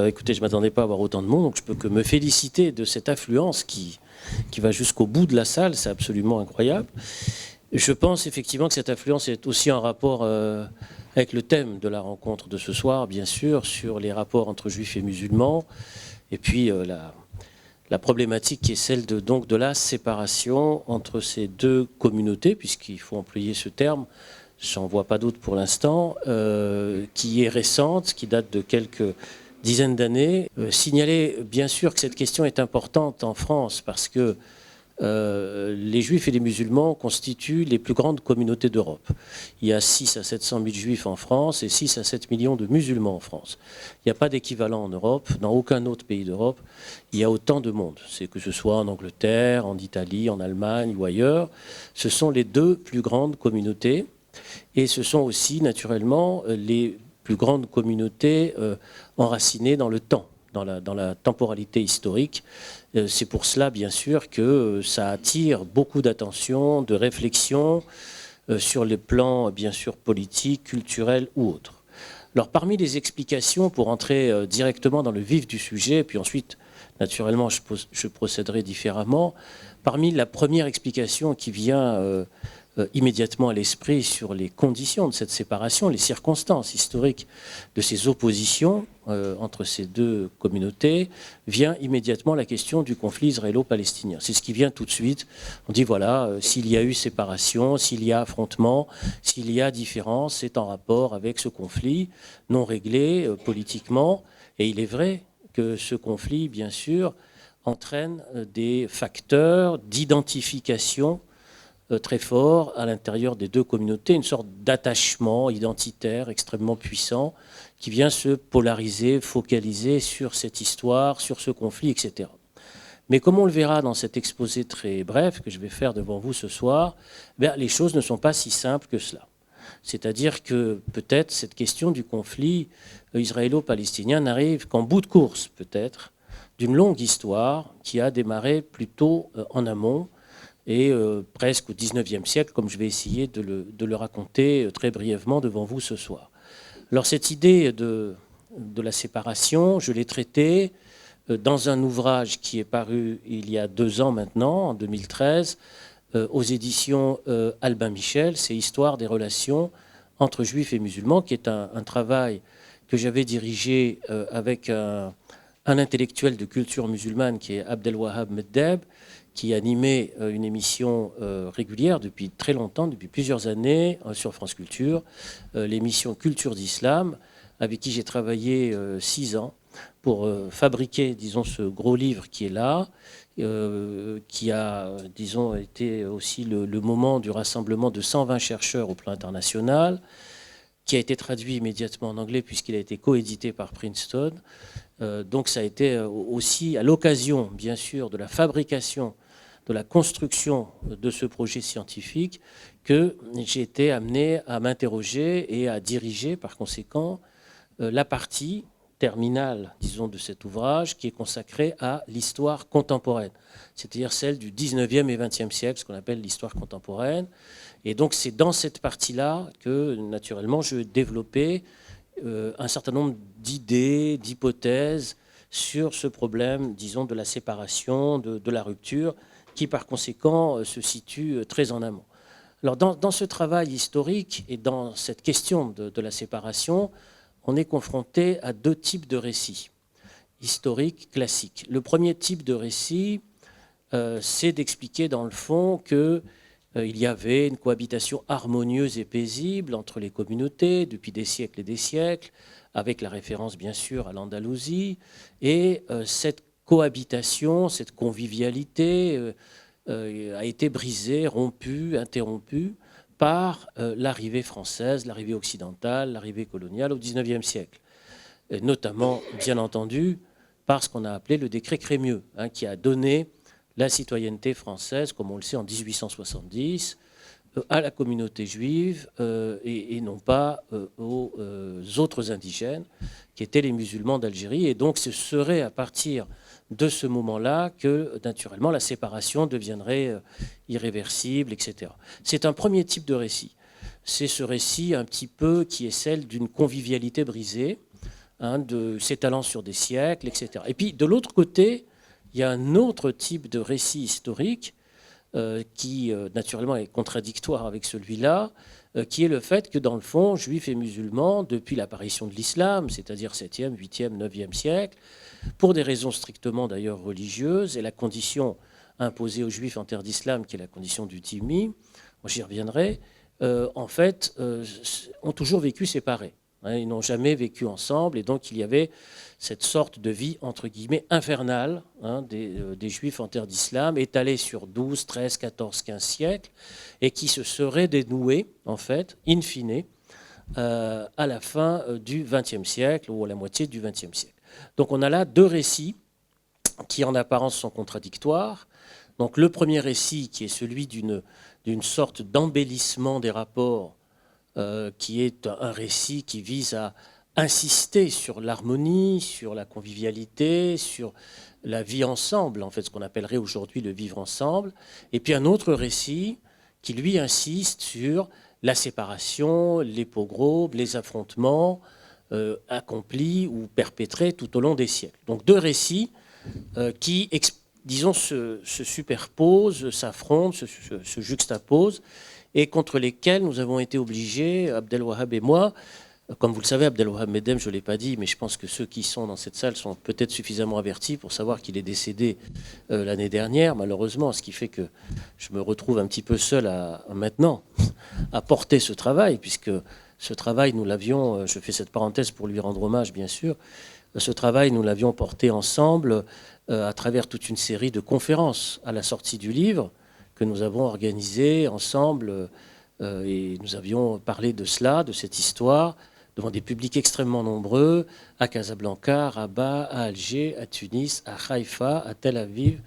Écoutez, je ne m'attendais pas à avoir autant de monde, donc je peux que me féliciter de cette affluence qui va jusqu'au bout de la salle, c'est absolument incroyable. Je pense effectivement que cette affluence est aussi en rapport avec le thème de la rencontre de ce soir, bien sûr, sur les rapports entre juifs et musulmans, et puis la problématique qui est celle donc de la séparation entre ces deux communautés, puisqu'il faut employer ce terme, j'en vois pas d'autre pour l'instant, qui est récente, qui date de quelques dizaines d'années. Signaler bien sûr que cette question est importante en France parce que les juifs et les musulmans constituent les plus grandes communautés d'Europe. Il y a 6 à 700 000 juifs en France et 6 à 7 millions de musulmans en France. Il n'y a pas d'équivalent en Europe, dans aucun autre pays d'Europe, il y a autant de monde. C'est que ce soit en Angleterre, en Italie, en Allemagne ou ailleurs. Ce sont les deux plus grandes communautés et ce sont aussi naturellement les plus grandes communautés enracinées dans le temps, dans la temporalité historique. C'est pour cela, bien sûr, que ça attire beaucoup d'attention, de réflexion sur les plans, bien sûr, politiques, culturels ou autres. Alors, parmi les explications, pour entrer directement dans le vif du sujet, puis ensuite, naturellement, je procéderai différemment, parmi la première explication qui vient immédiatement à l'esprit sur les conditions de cette séparation, les circonstances historiques de ces oppositions entre ces deux communautés, vient immédiatement la question du conflit israélo-palestinien. C'est ce qui vient tout de suite. On dit voilà, s'il y a eu séparation, s'il y a affrontement, s'il y a différence, c'est en rapport avec ce conflit non réglé politiquement. Et il est vrai que ce conflit, bien sûr, entraîne des facteurs d'identification très fort à l'intérieur des deux communautés, une sorte d'attachement identitaire extrêmement puissant qui vient se polariser, focaliser sur cette histoire, sur ce conflit, etc. Mais comme on le verra dans cet exposé très bref que je vais faire devant vous ce soir, les choses ne sont pas si simples que cela. C'est-à-dire que peut-être cette question du conflit israélo-palestinien n'arrive qu'en bout de course, peut-être, d'une longue histoire qui a démarré plutôt en amont, et presque au XIXe siècle, comme je vais essayer de le raconter très brièvement devant vous ce soir. Alors cette idée de la séparation, je l'ai traitée dans un ouvrage qui est paru il y a 2 ans maintenant, en 2013, aux éditions Albin Michel, c'est Histoire des relations entre juifs et musulmans, qui est un travail que j'avais dirigé avec un intellectuel de culture musulmane qui est Abdelwahab Meddeb, qui animait une émission régulière depuis très longtemps, depuis plusieurs années, sur France Culture, l'émission Culture d'Islam, avec qui j'ai travaillé 6 ans pour fabriquer, disons, ce gros livre qui est là, qui a, disons, été aussi le moment du rassemblement de 120 chercheurs au plan international, qui a été traduit immédiatement en anglais puisqu'il a été coédité par Princeton. Donc ça a été aussi à l'occasion, bien sûr, de la fabrication, de la construction de ce projet scientifique que j'ai été amené à m'interroger et à diriger, par conséquent, la partie terminale, disons, de cet ouvrage qui est consacrée à l'histoire contemporaine, c'est-à-dire celle du 19e et 20e siècle, ce qu'on appelle l'histoire contemporaine. Et donc c'est dans cette partie-là que, naturellement, je vais développer un certain nombre d'idées, d'hypothèses sur ce problème, disons, de la séparation, de la rupture, qui par conséquent se situe très en amont. Alors dans ce travail historique et dans cette question de la séparation, on est confronté à 2 types de récits historiques classiques. Le premier type de récit, c'est d'expliquer dans le fond que il y avait une cohabitation harmonieuse et paisible entre les communautés depuis des siècles et des siècles, avec la référence bien sûr à l'Andalousie, et cette cohabitation, cette convivialité a été brisée, rompue, interrompue par l'arrivée française, l'arrivée occidentale, l'arrivée coloniale au XIXe siècle. Et notamment, bien entendu, par ce qu'on a appelé le décret Crémieux, qui a donné la citoyenneté française, comme on le sait, en 1870, à la communauté juive et non pas aux autres indigènes, qui étaient les musulmans d'Algérie. Et donc, ce serait à partir de ce moment-là que, naturellement, la séparation deviendrait irréversible, etc. C'est un premier type de récit. c'est ce récit un petit peu qui est celle d'une convivialité brisée, de s'étalant sur des siècles, etc. Et puis, de l'autre côté, il y a un autre type de récit historique qui, naturellement, est contradictoire avec celui-là, qui est le fait que, dans le fond, juifs et musulmans, depuis l'apparition de l'islam, c'est-à-dire 7e, 8e, 9e siècle, pour des raisons strictement d'ailleurs religieuses, et la condition imposée aux juifs en terre d'islam, qui est la condition du dhimmi, j'y reviendrai, en fait, ont toujours vécu séparés. Ils n'ont jamais vécu ensemble, et donc il y avait cette sorte de vie, entre guillemets, infernale des Juifs en terre d'islam, étalée sur 12, 13, 14, 15 siècles, et qui se serait dénouée, en fait, in fine, à la fin du XXe siècle, ou à la moitié du XXe siècle. Donc on a là deux récits qui, en apparence, sont contradictoires. Donc le premier récit, qui est celui d'une sorte d'embellissement des rapports, qui est un récit qui vise à insister sur l'harmonie, sur la convivialité, sur la vie ensemble, en fait, ce qu'on appellerait aujourd'hui le vivre ensemble. Et puis un autre récit qui, lui, insiste sur la séparation, les pogroms, les affrontements accomplis ou perpétrés tout au long des siècles. Donc deux récits qui, disons, se superposent, s'affrontent, se juxtaposent, et contre lesquels nous avons été obligés, Abdelwahab et moi, comme vous le savez, Abdelwahab Medem, je ne l'ai pas dit, mais je pense que ceux qui sont dans cette salle sont peut-être suffisamment avertis pour savoir qu'il est décédé l'année dernière, malheureusement, ce qui fait que je me retrouve un petit peu seul maintenant à porter ce travail, puisque ce travail, nous l'avions, je fais cette parenthèse pour lui rendre hommage, bien sûr, ce travail, nous l'avions porté ensemble à travers toute une série de conférences à la sortie du livre, que nous avons organisé ensemble, et nous avions parlé de cela, de cette histoire, devant des publics extrêmement nombreux, à Casablanca, à Rabat, à Alger, à Tunis, à Haïfa, à Tel Aviv,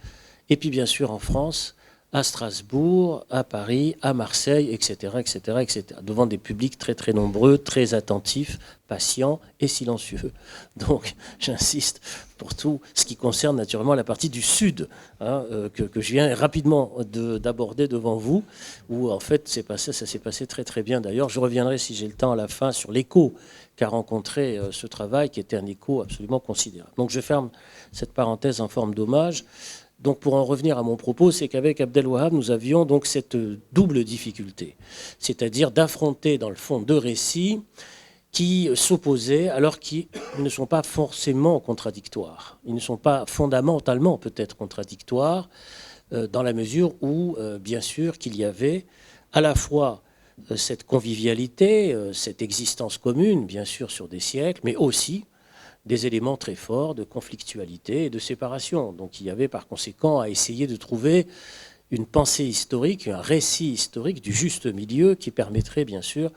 et puis bien sûr en France, à Strasbourg, à Paris, à Marseille, etc., etc., etc., devant des publics très très nombreux, très attentifs, patients et silencieux. Donc j'insiste pour tout ce qui concerne naturellement la partie du sud, que je viens rapidement d'aborder devant vous, où en fait ça s'est passé très très bien d'ailleurs. Je reviendrai si j'ai le temps à la fin sur l'écho qu'a rencontré ce travail, qui était un écho absolument considérable. Donc je ferme cette parenthèse en forme d'hommage. Donc pour en revenir à mon propos, c'est qu'avec Abdelwahab, nous avions donc cette double difficulté, c'est-à-dire d'affronter dans le fond deux récits qui s'opposaient alors qu'ils ne sont pas forcément contradictoires. Ils ne sont pas fondamentalement peut-être contradictoires dans la mesure où, bien sûr, qu'il y avait à la fois cette convivialité, cette existence commune, bien sûr, sur des siècles, mais aussi des éléments très forts de conflictualité et de séparation. Donc il y avait par conséquent à essayer de trouver une pensée historique, un récit historique du juste milieu qui permettrait bien sûr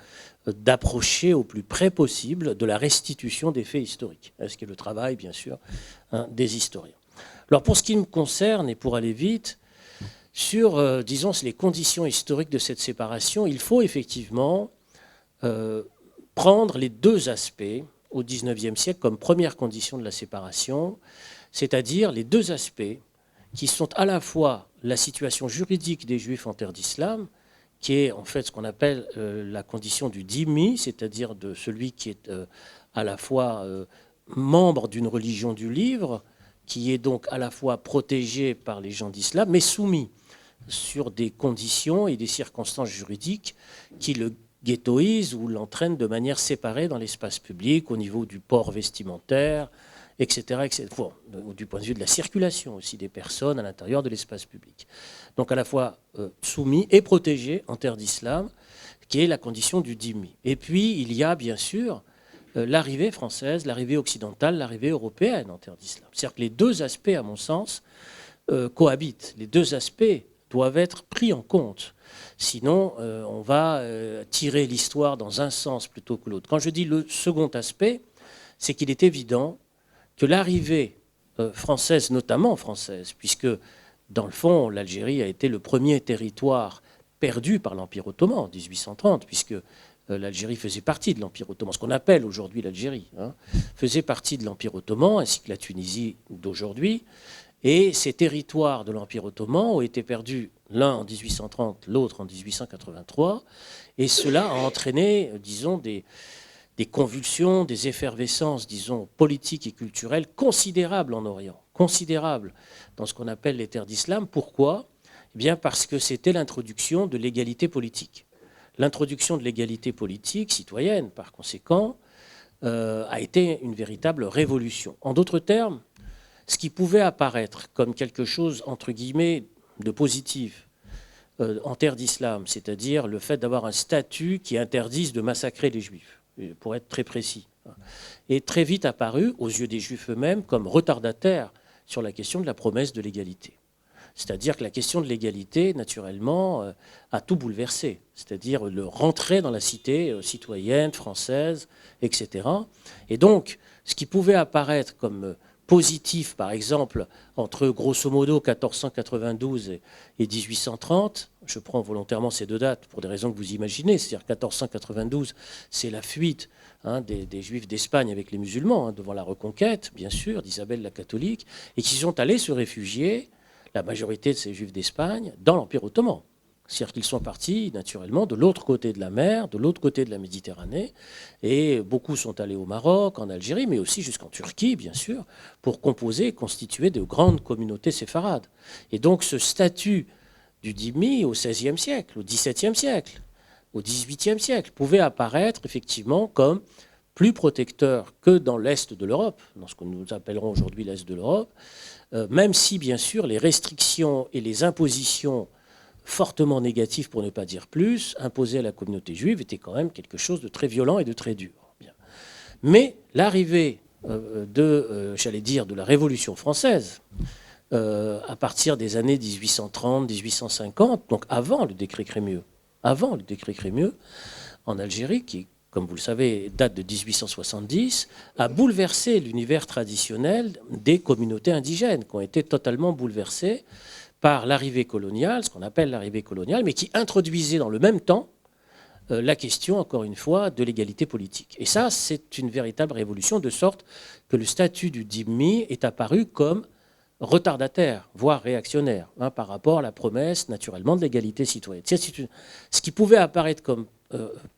d'approcher au plus près possible de la restitution des faits historiques, ce qui est le travail bien sûr des historiens. Alors pour ce qui me concerne, et pour aller vite, sur, disons, les conditions historiques de cette séparation, il faut effectivement prendre les deux aspects au XIXe siècle comme première condition de la séparation, c'est-à-dire les deux aspects qui sont à la fois la situation juridique des Juifs en terre d'islam, qui est en fait ce qu'on appelle la condition du dhimmi, c'est-à-dire de celui qui est à la fois membre d'une religion du livre, qui est donc à la fois protégé par les gens d'islam, mais soumis sur des conditions et des circonstances juridiques qui le ghettoise ou l'entraîne de manière séparée dans l'espace public, au niveau du port vestimentaire, etc., etc. Bon, du point de vue de la circulation aussi des personnes à l'intérieur de l'espace public. Donc à la fois soumis et protégé en terre d'islam, qui est la condition du dhimmi. Et puis il y a bien sûr l'arrivée française, l'arrivée occidentale, l'arrivée européenne en terre d'islam. C'est-à-dire que les deux aspects, à mon sens, cohabitent. Les deux aspects doivent être pris en compte. Sinon, on va tirer l'histoire dans un sens plutôt que l'autre. Quand je dis le second aspect, c'est qu'il est évident que l'arrivée française, notamment française, puisque dans le fond, l'Algérie a été le premier territoire perdu par l'Empire ottoman en 1830, puisque l'Algérie faisait partie de l'Empire ottoman, ce qu'on appelle aujourd'hui l'Algérie, faisait partie de l'Empire ottoman, ainsi que la Tunisie d'aujourd'hui. Et ces territoires de l'Empire ottoman ont été perdus, l'un en 1830, l'autre en 1883, et cela a entraîné, disons, des convulsions, des effervescences, disons, politiques et culturelles considérables en Orient, considérables dans ce qu'on appelle les terres d'islam. Pourquoi ? Eh bien parce que c'était l'introduction de l'égalité politique. L'introduction de l'égalité politique citoyenne, par conséquent, a été une véritable révolution. En d'autres termes, ce qui pouvait apparaître comme quelque chose, entre guillemets, de positif en terre d'islam, c'est-à-dire le fait d'avoir un statut qui interdise de massacrer les juifs, pour être très précis, est très vite apparu, aux yeux des juifs eux-mêmes, comme retardataire sur la question de la promesse de l'égalité. C'est-à-dire que la question de l'égalité, naturellement, a tout bouleversé. C'est-à-dire le rentrer dans la cité citoyenne, française, etc. Et donc, ce qui pouvait apparaître comme positif, par exemple, entre grosso modo 1492 et 1830, je prends volontairement ces deux dates pour des raisons que vous imaginez, c'est-à-dire 1492, c'est la fuite des Juifs d'Espagne avec les musulmans, devant la reconquête, bien sûr, d'Isabelle la catholique, et qui sont allés se réfugier, la majorité de ces Juifs d'Espagne, dans l'Empire ottoman. C'est-à-dire qu'ils sont partis, naturellement, de l'autre côté de la mer, de l'autre côté de la Méditerranée, et beaucoup sont allés au Maroc, en Algérie, mais aussi jusqu'en Turquie, bien sûr, pour composer et constituer de grandes communautés séfarades. Et donc ce statut du dhimmi au XVIe siècle, au XVIIe siècle, au XVIIIe siècle, pouvait apparaître effectivement comme plus protecteur que dans l'Est de l'Europe, dans ce que nous appellerons aujourd'hui l'Est de l'Europe, même si, bien sûr, les restrictions et les impositions fortement négatif, pour ne pas dire plus, imposé à la communauté juive était quand même quelque chose de très violent et de très dur. Bien. Mais l'arrivée j'allais dire, de la Révolution française, à partir des années 1830, 1850, donc avant le décret Crémieux, en Algérie, qui, comme vous le savez, date de 1870, a bouleversé l'univers traditionnel des communautés indigènes, qui ont été totalement bouleversées par l'arrivée coloniale, ce qu'on appelle l'arrivée coloniale, mais qui introduisait dans le même temps la question, encore une fois, de l'égalité politique. Et ça, c'est une véritable révolution, de sorte que le statut du dhimmi est apparu comme retardataire, voire réactionnaire, par rapport à la promesse, naturellement, de l'égalité citoyenne. Ce qui pouvait apparaître comme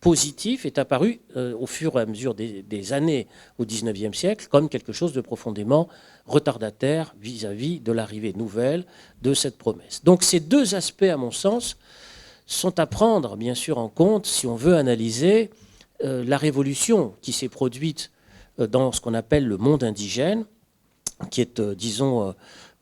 positif est apparu au fur et à mesure des années au XIXe siècle comme quelque chose de profondément retardataire vis-à-vis de l'arrivée nouvelle de cette promesse. Donc ces deux aspects, à mon sens, sont à prendre bien sûr en compte si on veut analyser la révolution qui s'est produite dans ce qu'on appelle le monde indigène, qui est, disons,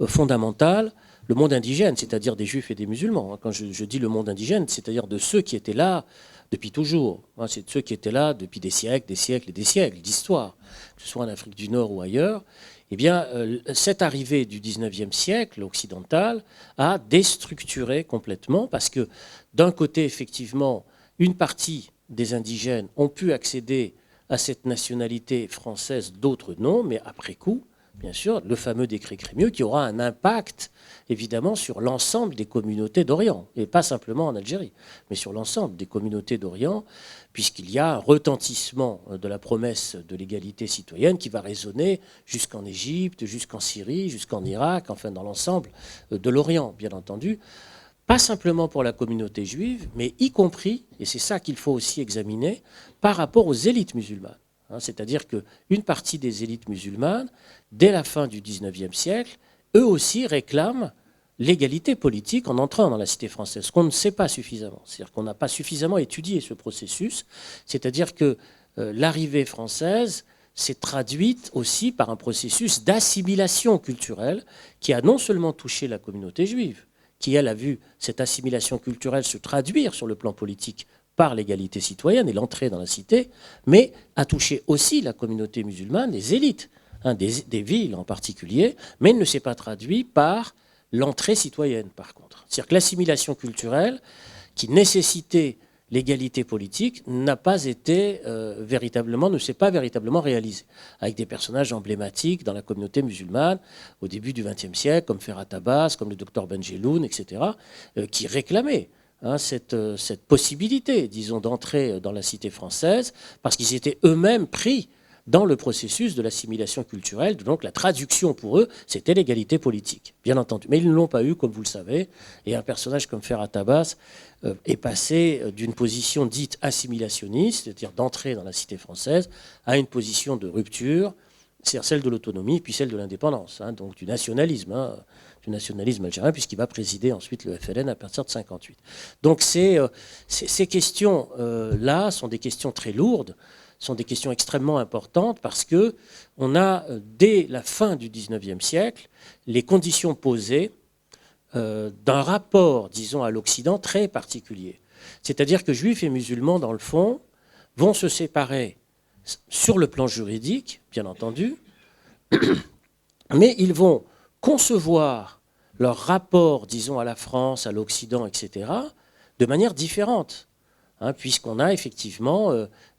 fondamental. Le monde indigène, c'est-à-dire des juifs et des musulmans. Quand je dis le monde indigène, c'est-à-dire de ceux qui étaient là depuis toujours. C'est de ceux qui étaient là depuis des siècles et des siècles d'histoire, que ce soit en Afrique du Nord ou ailleurs. Eh bien, cette arrivée du XIXe siècle occidental a déstructuré complètement, parce que d'un côté, effectivement, une partie des indigènes ont pu accéder à cette nationalité française, d'autres non, mais après coup, bien sûr, le fameux décret Crémieux qui aura un impact, évidemment, sur l'ensemble des communautés d'Orient, et pas simplement en Algérie, mais sur l'ensemble des communautés d'Orient, puisqu'il y a un retentissement de la promesse de l'égalité citoyenne qui va résonner jusqu'en Égypte, jusqu'en Syrie, jusqu'en Irak, enfin dans l'ensemble de l'Orient, bien entendu. Pas simplement pour la communauté juive, mais y compris, et c'est ça qu'il faut aussi examiner, par rapport aux élites musulmanes. C'est-à-dire qu'une partie des élites musulmanes, dès la fin du XIXe siècle, eux aussi réclament l'égalité politique en entrant dans la cité française, ce qu'on ne sait pas suffisamment. C'est-à-dire qu'on n'a pas suffisamment étudié ce processus, c'est-à-dire que l'arrivée française s'est traduite aussi par un processus d'assimilation culturelle qui a non seulement touché la communauté juive, qui, elle, a vu cette assimilation culturelle se traduire sur le plan politique par l'égalité citoyenne et l'entrée dans la cité, mais a touché aussi la communauté musulmane, les élites, des villes en particulier, mais ne s'est pas traduit par l'entrée citoyenne, par contre. C'est-à-dire que l'assimilation culturelle, qui nécessitait l'égalité politique, n'a pas été ne s'est pas véritablement réalisée, avec des personnages emblématiques dans la communauté musulmane au début du XXe siècle, comme Ferhat Abbas, comme le docteur Benjeloun, etc., qui réclamaient cette possibilité, disons, d'entrer dans la cité française, parce qu'ils étaient eux-mêmes pris dans le processus de l'assimilation culturelle. Donc la traduction pour eux, c'était l'égalité politique, bien entendu. Mais ils ne l'ont pas eu, comme vous le savez. Et un personnage comme Ferhat Abbas est passé d'une position dite assimilationniste, c'est-à-dire d'entrer dans la cité française, à une position de rupture, c'est celle de l'autonomie, puis celle de l'indépendance, hein, donc du nationalisme algérien, puisqu'il va présider ensuite le FLN à partir de 1958. Donc ces questions-là sont des questions très lourdes, sont des questions extrêmement importantes, parce qu'on a, dès la fin du XIXe siècle, les conditions posées d'un rapport, disons, à l'Occident très particulier. C'est-à-dire que juifs et musulmans, dans le fond, vont se séparer sur le plan juridique, bien entendu, mais ils vont concevoir leur rapport, disons, à la France, à l'Occident, etc., de manière différente, hein, puisqu'on a effectivement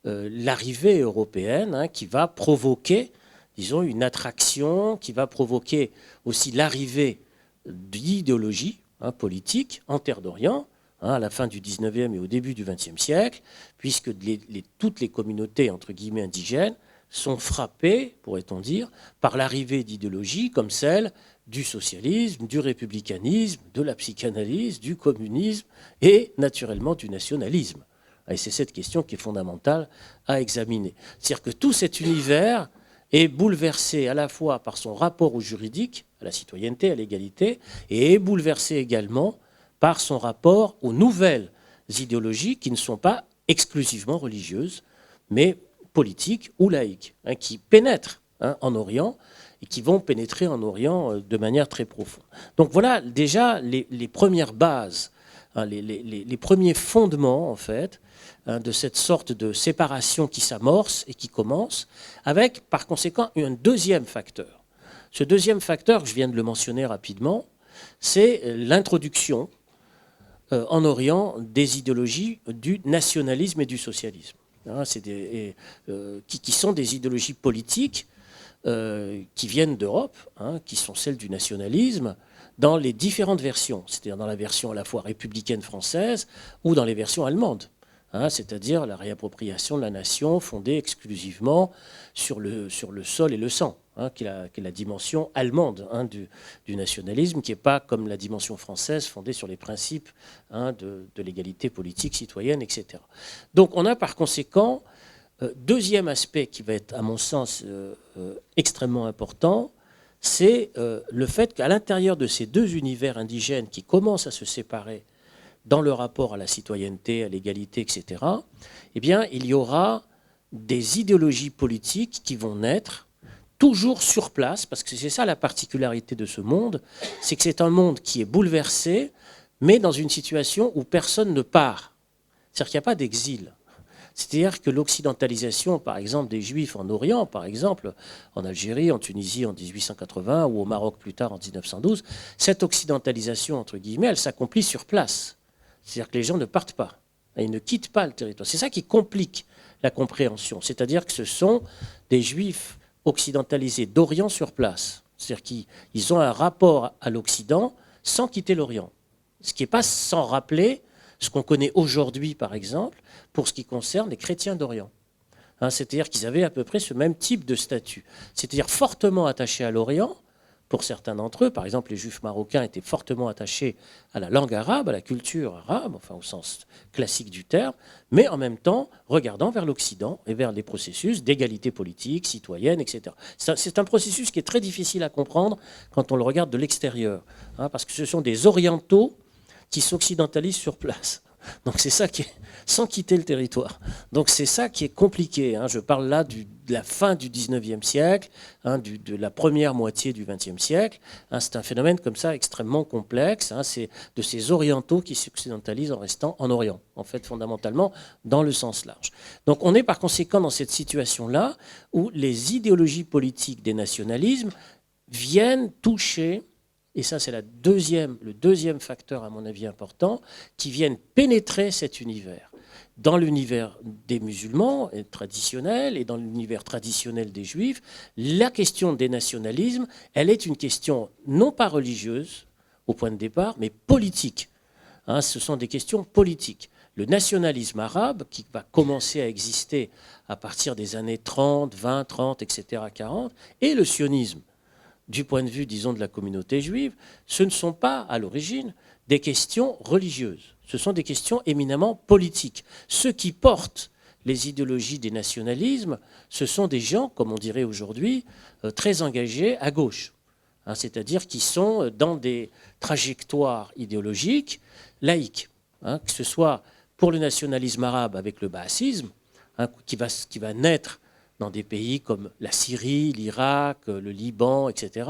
l'arrivée européenne, hein, qui va provoquer, disons, une attraction, qui va provoquer aussi l'arrivée d'idéologies, hein, politiques en Terre d'Orient, hein, à la fin du XIXe et au début du XXe siècle, puisque toutes les communautés, entre guillemets, indigènes sont frappées, pourrait-on dire, par l'arrivée d'idéologies comme celle du socialisme, du républicanisme, de la psychanalyse, du communisme et naturellement du nationalisme. Et c'est cette question qui est fondamentale à examiner. C'est-à-dire que tout cet univers est bouleversé à la fois par son rapport au juridique, à la citoyenneté, à l'égalité, et est bouleversé également par son rapport aux nouvelles idéologies qui ne sont pas exclusivement religieuses, mais politiques ou laïques, hein, qui pénètrent, hein, en Orient et qui vont pénétrer en Orient de manière très profonde. Donc voilà déjà les premières bases, hein, les premiers fondements en fait, hein, de cette sorte de séparation qui s'amorce et qui commence, avec par conséquent un deuxième facteur. Ce deuxième facteur, je viens de le mentionner rapidement, c'est l'introduction en Orient des idéologies du nationalisme et du socialisme, hein, qui sont des idéologies politiques qui viennent d'Europe, hein, qui sont celles du nationalisme, dans les différentes versions, c'est-à-dire dans la version à la fois républicaine française ou dans les versions allemandes, hein, c'est-à-dire la réappropriation de la nation fondée exclusivement sur le sol et le sang, hein, qui est la dimension allemande, hein, du nationalisme, qui n'est pas comme la dimension française fondée sur les principes, hein, de l'égalité politique, citoyenne, etc. Donc on a par conséquent deuxième aspect qui va être, à mon sens, extrêmement important, c'est le fait qu'à l'intérieur de ces deux univers indigènes qui commencent à se séparer dans le rapport à la citoyenneté, à l'égalité, etc., eh bien, il y aura des idéologies politiques qui vont naître toujours sur place, parce que c'est ça la particularité de ce monde, c'est que c'est un monde qui est bouleversé, mais dans une situation où personne ne part. C'est-à-dire qu'il n'y a pas d'exil. C'est-à-dire que l'occidentalisation, par exemple, des Juifs en Orient, par exemple, en Algérie, en Tunisie en 1880 ou au Maroc plus tard en 1912, cette occidentalisation, entre guillemets, elle s'accomplit sur place. C'est-à-dire que les gens ne partent pas, ils ne quittent pas le territoire. C'est ça qui complique la compréhension. C'est-à-dire que ce sont des Juifs occidentalisés d'Orient sur place. C'est-à-dire qu'ils ont un rapport à l'Occident sans quitter l'Orient. Ce qui n'est pas sans rappeler ce qu'on connaît aujourd'hui, par exemple, pour ce qui concerne les chrétiens d'Orient. Hein, c'est-à-dire qu'ils avaient à peu près ce même type de statut. C'est-à-dire fortement attachés à l'Orient, pour certains d'entre eux. Par exemple, les Juifs marocains étaient fortement attachés à la langue arabe, à la culture arabe, enfin au sens classique du terme, mais en même temps regardant vers l'Occident et vers les processus d'égalité politique, citoyenne, etc. C'est un processus qui est très difficile à comprendre quand on le regarde de l'extérieur, hein, parce que ce sont des orientaux qui s'occidentalisent sur place. Donc c'est ça qui est, sans quitter le territoire. Donc c'est ça qui est compliqué, hein. Je parle là de la fin du 19e siècle, hein, de la première moitié du 20e siècle. Hein, c'est un phénomène comme ça extrêmement complexe. Hein, c'est de ces orientaux qui s'occidentalisent en restant en Orient, en fait fondamentalement dans le sens large. Donc on est par conséquent dans cette situation-là où les idéologies politiques des nationalismes viennent toucher. Et ça, c'est le deuxième facteur, à mon avis, important, qui viennent pénétrer cet univers. Dans l'univers des musulmans traditionnels et dans l'univers traditionnel des juifs, la question des nationalismes, elle est une question non pas religieuse, au point de départ, mais politique. Hein, ce sont des questions politiques. le nationalisme arabe, qui va commencer à exister à partir des années 30, 20, 30, etc., 40, et le sionisme, du point de vue, disons, de la communauté juive, ce ne sont pas, à l'origine, des questions religieuses. Ce sont des questions éminemment politiques. Ceux qui portent les idéologies des nationalismes, ce sont des gens, comme on dirait aujourd'hui, très engagés à gauche. Hein, c'est-à-dire qui sont dans des trajectoires idéologiques laïques. Hein, que ce soit pour le nationalisme arabe avec le baasisme, hein, qui va naître dans des pays comme la Syrie, l'Irak, le Liban, etc.,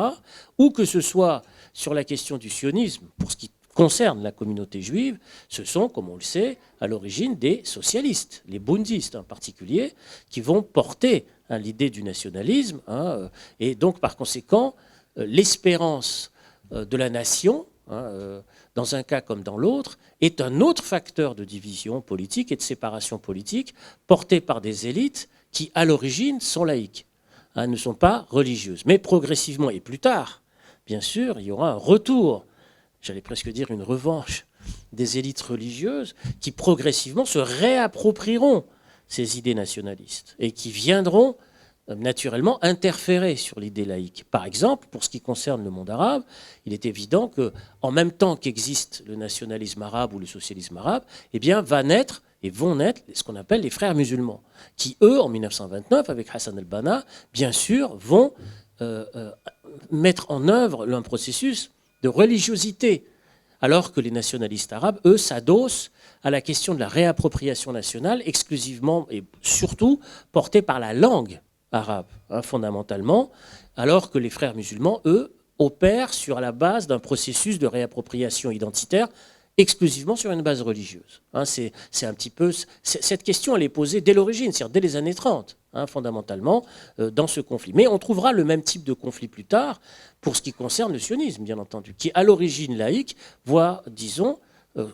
ou que ce soit sur la question du sionisme, pour ce qui concerne la communauté juive, ce sont, comme on le sait, à l'origine des socialistes, les bundistes en particulier, qui vont porter hein, l'idée du nationalisme, hein, et donc par conséquent, l'espérance de la nation, hein, dans un cas comme dans l'autre, est un autre facteur de division politique et de séparation politique porté par des élites qui, à l'origine, sont laïques, hein, ne sont pas religieuses. Mais progressivement, et plus tard, bien sûr, il y aura un retour, j'allais presque dire une revanche, des élites religieuses qui, progressivement, se réapproprieront ces idées nationalistes et qui viendront naturellement interférer sur l'idée laïque. Par exemple, pour ce qui concerne le monde arabe, il est évident qu'en même temps qu'existe le nationalisme arabe ou le socialisme arabe, eh bien, va naître et vont naître ce qu'on appelle les frères musulmans, qui, eux, en 1929, avec Hassan al-Banna, bien sûr, vont mettre en œuvre un processus de religiosité, alors que les nationalistes arabes, eux, s'adossent à la question de la réappropriation nationale, exclusivement et surtout portée par la langue arabe, hein, fondamentalement, alors que les frères musulmans, eux, opèrent sur la base d'un processus de réappropriation identitaire exclusivement sur une base religieuse. Hein, c'est un petit peu cette question, elle est posée dès l'origine, c'est-à-dire dès les années 30, hein, fondamentalement, dans ce conflit. Mais on trouvera le même type de conflit plus tard pour ce qui concerne le sionisme, bien entendu, qui à l'origine laïque voit, disons,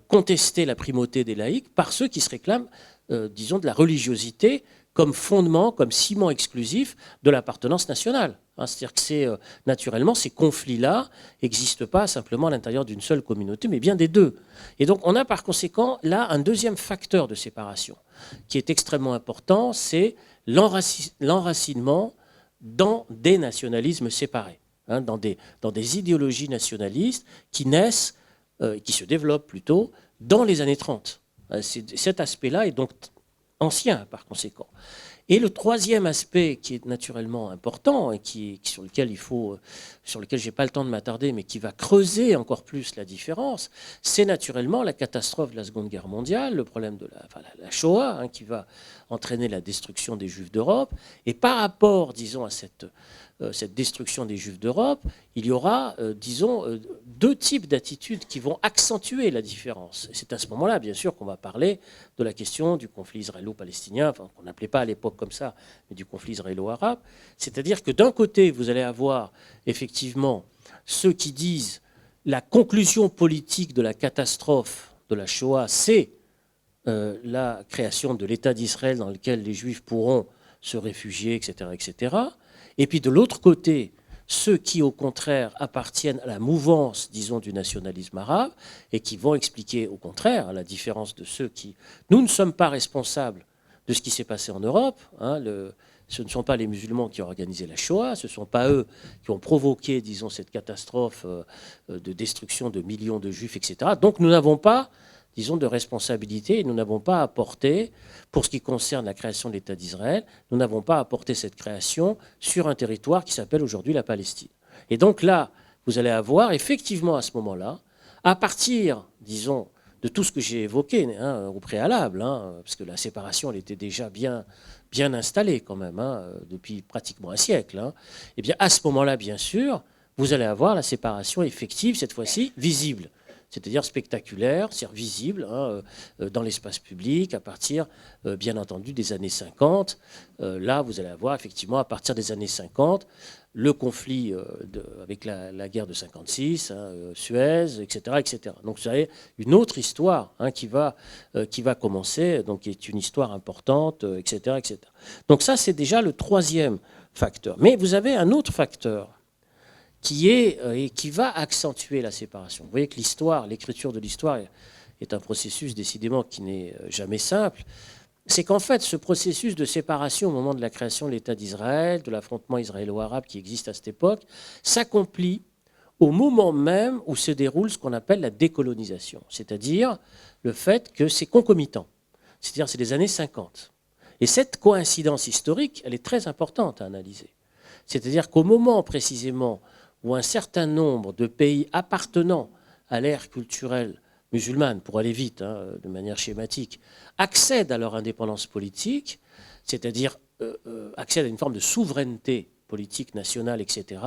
contester la primauté des laïcs par ceux qui se réclament, disons, de la religiosité comme fondement, comme ciment exclusif de l'appartenance nationale. Hein, c'est-à-dire que naturellement, ces conflits-là n'existent pas simplement à l'intérieur d'une seule communauté, mais bien des deux. Et donc, on a par conséquent là un deuxième facteur de séparation qui est extrêmement important, c'est l'enracinement dans des nationalismes séparés, hein, dans des idéologies nationalistes qui naissent, qui se développent plutôt, dans les années 30. Cet aspect-là est donc ancien par conséquent. Et le troisième aspect qui est naturellement important et sur lequel j'ai pas le temps de m'attarder, mais qui va creuser encore plus la différence, c'est naturellement la catastrophe de la Seconde Guerre mondiale, le problème de la Shoah, hein, qui va entraîner la destruction des Juifs d'Europe. Et par rapport, disons, à cette destruction des Juifs d'Europe, il y aura, disons, deux types d'attitudes qui vont accentuer la différence. C'est à ce moment-là, bien sûr, qu'on va parler de la question du conflit israélo-palestinien, enfin, qu'on n'appelait pas à l'époque comme ça, mais du conflit israélo-arabe. C'est-à-dire que d'un côté, vous allez avoir effectivement ceux qui disent la conclusion politique de la catastrophe de la Shoah, c'est la création de l'État d'Israël dans lequel les Juifs pourront se réfugier, etc., etc. Et puis de l'autre côté, ceux qui, au contraire, appartiennent à la mouvance, disons, du nationalisme arabe et qui vont expliquer, au contraire, à la différence de ceux qui... Nous ne sommes pas responsables de ce qui s'est passé en Europe. Hein, ce ne sont pas les musulmans qui ont organisé la Shoah, ce ne sont pas eux qui ont provoqué, disons, cette catastrophe de destruction de millions de Juifs, etc. Donc nous n'avons pas, disons, de responsabilité et nous n'avons pas apporté, pour ce qui concerne la création de l'État d'Israël, nous n'avons pas apporté cette création sur un territoire qui s'appelle aujourd'hui la Palestine. Et donc là, vous allez avoir effectivement à ce moment-là, à partir, disons, de tout ce que j'ai évoqué hein, au préalable, hein, parce que la séparation elle était déjà bien installée quand même, hein, depuis pratiquement un siècle, hein, et bien à ce moment-là, bien sûr, vous allez avoir la séparation effective, cette fois-ci visible. C'est-à-dire spectaculaire, c'est-à-dire visible hein, dans l'espace public à partir, bien entendu, des années 50. Là, vous allez avoir effectivement, à partir des années 50, le conflit avec la guerre de 56, hein, Suez, etc., etc. Donc, vous avez une autre histoire hein, qui va commencer, donc qui est une histoire importante, etc., etc. Donc ça, c'est déjà le troisième facteur. Mais vous avez un autre facteur qui va accentuer la séparation. Vous voyez que l'histoire, l'écriture de l'histoire est un processus décidément qui n'est jamais simple, c'est qu'en fait, ce processus de séparation au moment de la création de l'État d'Israël, de l'affrontement israélo-arabe qui existe à cette époque, s'accomplit au moment même où se déroule ce qu'on appelle la décolonisation, c'est-à-dire le fait que c'est concomitant, c'est-à-dire c'est les années 50. Et cette coïncidence historique, elle est très importante à analyser. C'est-à-dire qu'au moment précisément où un certain nombre de pays appartenant à l'ère culturelle musulmane, pour aller vite, de manière schématique, accèdent à leur indépendance politique, c'est-à-dire accèdent à une forme de souveraineté politique nationale, etc.,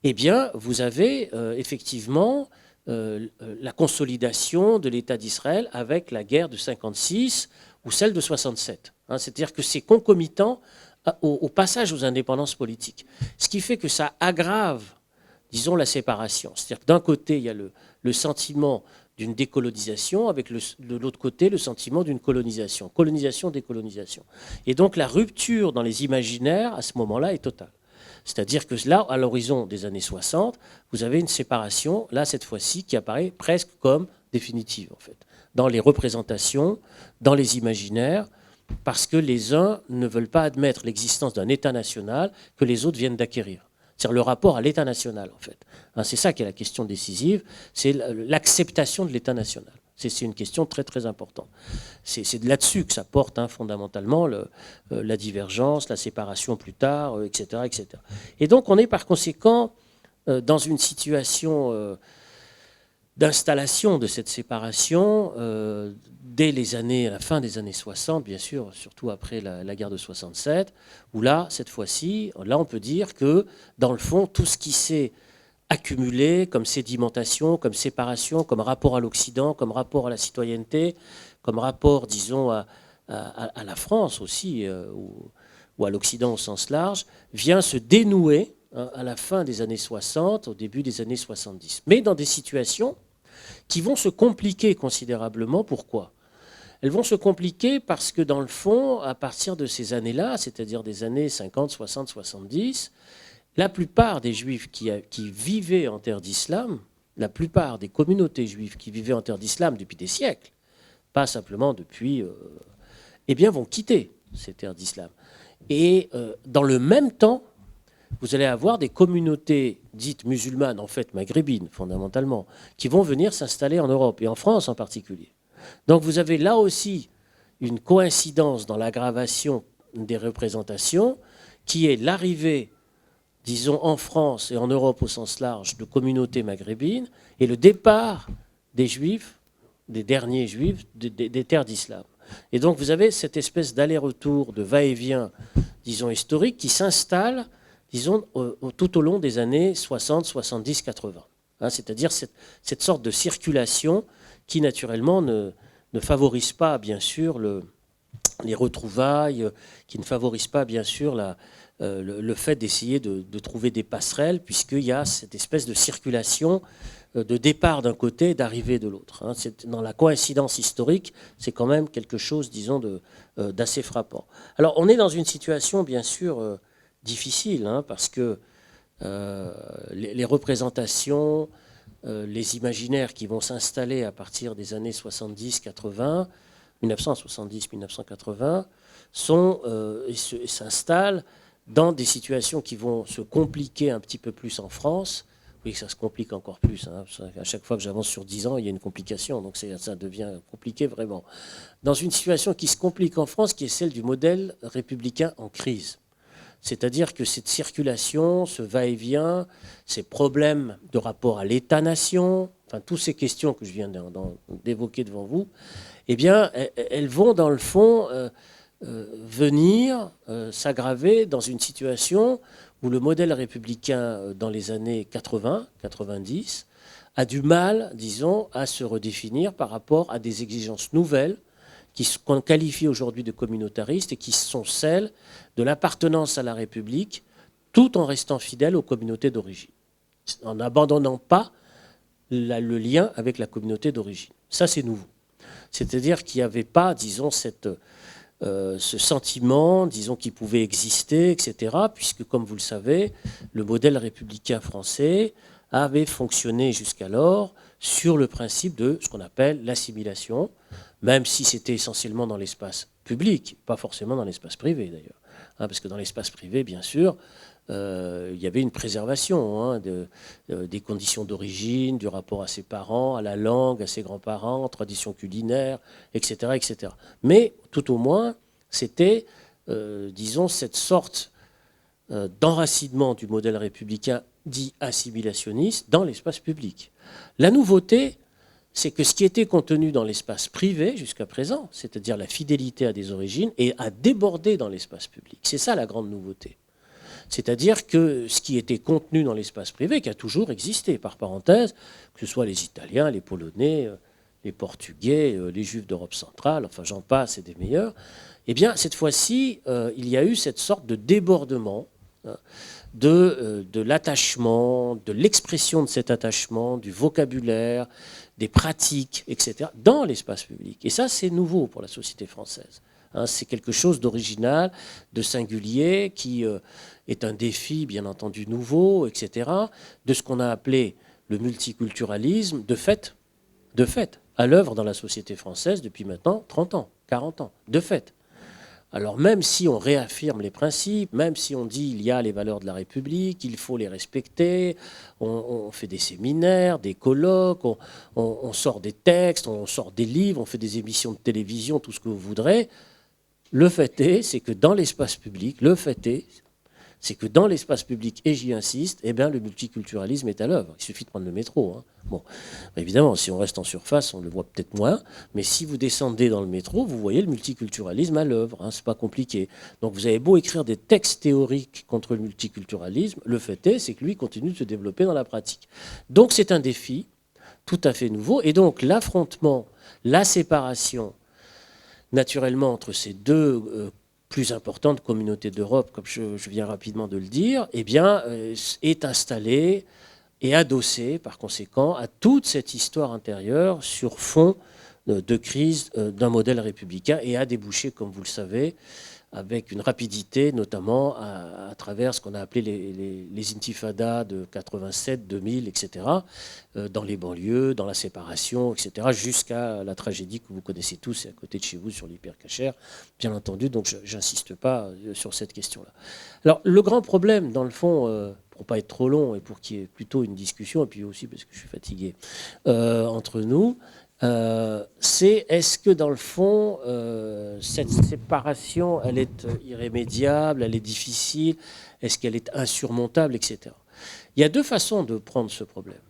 eh bien, vous avez effectivement la consolidation de l'État d'Israël avec la guerre de 56 ou celle de 67. C'est-à-dire que c'est concomitant au passage aux indépendances politiques. Ce qui fait que ça aggrave, disons, la séparation. C'est-à-dire que d'un côté, il y a le sentiment d'une décolonisation, avec de l'autre côté, le sentiment d'une colonisation. Colonisation, décolonisation. Et donc la rupture dans les imaginaires, à ce moment-là, est totale. C'est-à-dire que là, à l'horizon des années 60, vous avez une séparation, là, cette fois-ci, qui apparaît presque comme définitive, en fait, dans les représentations, dans les imaginaires, parce que les uns ne veulent pas admettre l'existence d'un État national que les autres viennent d'acquérir. C'est-à-dire le rapport à l'État national, en fait. C'est ça qui est la question décisive, c'est l'acceptation de l'État national. C'est une question très, très importante. C'est là-dessus que ça porte fondamentalement la divergence, la séparation plus tard, etc., etc. Et donc, on est par conséquent dans une situation d'installation de cette séparation dès la fin des années 60, bien sûr, surtout après la guerre de 67, où là, cette fois-ci, là, on peut dire que, dans le fond, tout ce qui s'est accumulé comme sédimentation, comme séparation, comme rapport à l'Occident, comme rapport à la citoyenneté, comme rapport, disons, à la France aussi, ou à l'Occident au sens large, vient se dénouer à la fin des années 60, au début des années 70. Mais dans des situations qui vont se compliquer considérablement. Pourquoi ? Elles vont se compliquer parce que, dans le fond, à partir de ces années-là, c'est-à-dire des années 50, 60, 70, la plupart des Juifs qui vivaient en terre d'islam, la plupart des communautés juives qui vivaient en terre d'islam depuis des siècles, pas simplement depuis, eh bien, vont quitter ces terres d'islam. Et dans le même temps, vous allez avoir des communautés dites musulmanes, en fait maghrébines fondamentalement, qui vont venir s'installer en Europe, et en France en particulier. Donc vous avez là aussi une coïncidence dans l'aggravation des représentations, qui est l'arrivée, disons, en France et en Europe au sens large, de communautés maghrébines, et le départ des Juifs, des derniers Juifs, des terres d'islam. Et donc vous avez cette espèce d'aller-retour, de va-et-vient, disons, historique, qui s'installe, disons, tout au long des années 60, 70, 80. C'est-à-dire cette sorte de circulation qui, naturellement, ne favorise pas, bien sûr, les retrouvailles, qui ne favorise pas, bien sûr, le fait d'essayer de trouver des passerelles, puisqu'il y a cette espèce de circulation de départ d'un côté et d'arrivée de l'autre. Dans la coïncidence historique, c'est quand même quelque chose, disons, d'assez frappant. Alors, on est dans une situation, bien sûr, difficile, parce que les représentations, les imaginaires qui vont s'installer à partir des années 70-80, 1970-1980, s'installent dans des situations qui vont se compliquer un petit peu plus en France. Oui, ça se complique encore plus. À chaque fois que j'avance sur 10 ans, il y a une complication, donc ça devient compliqué vraiment. Dans une situation qui se complique en France, qui est celle du modèle républicain en crise. C'est-à-dire que cette circulation, ce va-et-vient, ces problèmes de rapport à l'État-nation, enfin, toutes ces questions que je viens d'évoquer devant vous, eh bien, elles vont, dans le fond, venir s'aggraver dans une situation où le modèle républicain, dans les années 80, 90, a du mal, disons, à se redéfinir par rapport à des exigences nouvelles qu'on qualifie aujourd'hui de communautaristes et qui sont celles de l'appartenance à la République, tout en restant fidèle aux communautés d'origine, en n'abandonnant pas le lien avec la communauté d'origine. Ça, c'est nouveau. C'est-à-dire qu'il n'y avait pas, disons, ce sentiment, disons, qui pouvait exister, etc., puisque, comme vous le savez, le modèle républicain français avait fonctionné jusqu'alors sur le principe de ce qu'on appelle l'assimilation, même si c'était essentiellement dans l'espace public, pas forcément dans l'espace privé d'ailleurs. Parce que dans l'espace privé, bien sûr, il y avait une préservation des conditions d'origine, du rapport à ses parents, à la langue, à ses grands-parents, traditions culinaires, etc., etc. Mais tout au moins, c'était, disons, cette sorte d'enracinement du modèle républicain dit assimilationniste dans l'espace public. La nouveauté, c'est que ce qui était contenu dans l'espace privé jusqu'à présent, c'est-à-dire la fidélité à des origines, a débordé dans l'espace public. C'est ça la grande nouveauté. C'est-à-dire que ce qui était contenu dans l'espace privé, qui a toujours existé, par parenthèse, que ce soit les Italiens, les Polonais, les Portugais, les Juifs d'Europe centrale, enfin j'en passe et des meilleurs, eh bien cette fois-ci, il y a eu cette sorte de débordement de l'attachement, de l'expression de cet attachement, du vocabulaire, des pratiques, etc., dans l'espace public. Et ça, c'est nouveau pour la société française. C'est quelque chose d'original, de singulier, qui est un défi, bien entendu, nouveau, etc., de ce qu'on a appelé le multiculturalisme, de fait, à l'œuvre dans la société française depuis maintenant 30 ans, 40 ans, de fait. Alors même si on réaffirme les principes, même si on dit il y a les valeurs de la République, il faut les respecter, on fait des séminaires, des colloques, on sort des textes, on sort des livres, on fait des émissions de télévision, tout ce que vous voudrez, le fait est, c'est que dans l'espace public, et j'y insiste, eh bien, le multiculturalisme est à l'œuvre. Il suffit de prendre le métro. Bon, évidemment, si on reste en surface, on le voit peut-être moins, mais si vous descendez dans le métro, vous voyez le multiculturalisme à l'œuvre. C'est pas compliqué. Donc vous avez beau écrire des textes théoriques contre le multiculturalisme, le fait est, c'est que lui continue de se développer dans la pratique. Donc c'est un défi tout à fait nouveau, et donc l'affrontement, la séparation, naturellement, entre ces deux plus importantes communautés d'Europe, comme je viens rapidement de le dire, eh bien, est installé et adossé, par conséquent, à toute cette histoire intérieure sur fond de crise d'un modèle républicain et a débouché, comme vous le savez, avec une rapidité, notamment à travers ce qu'on a appelé les intifadas de 87, 2000, etc., dans les banlieues, dans la séparation, etc., jusqu'à la tragédie que vous connaissez tous, c'est à côté de chez vous, sur l'hypercachère, bien entendu, donc je n'insiste pas sur cette question-là. Alors, le grand problème, dans le fond, pour ne pas être trop long et pour qu'il y ait plutôt une discussion, et puis aussi parce que je suis fatigué, entre nous, c'est est-ce que dans le fond, cette séparation, elle est irrémédiable, elle est difficile, est-ce qu'elle est insurmontable, etc. Il y a deux façons de prendre ce problème.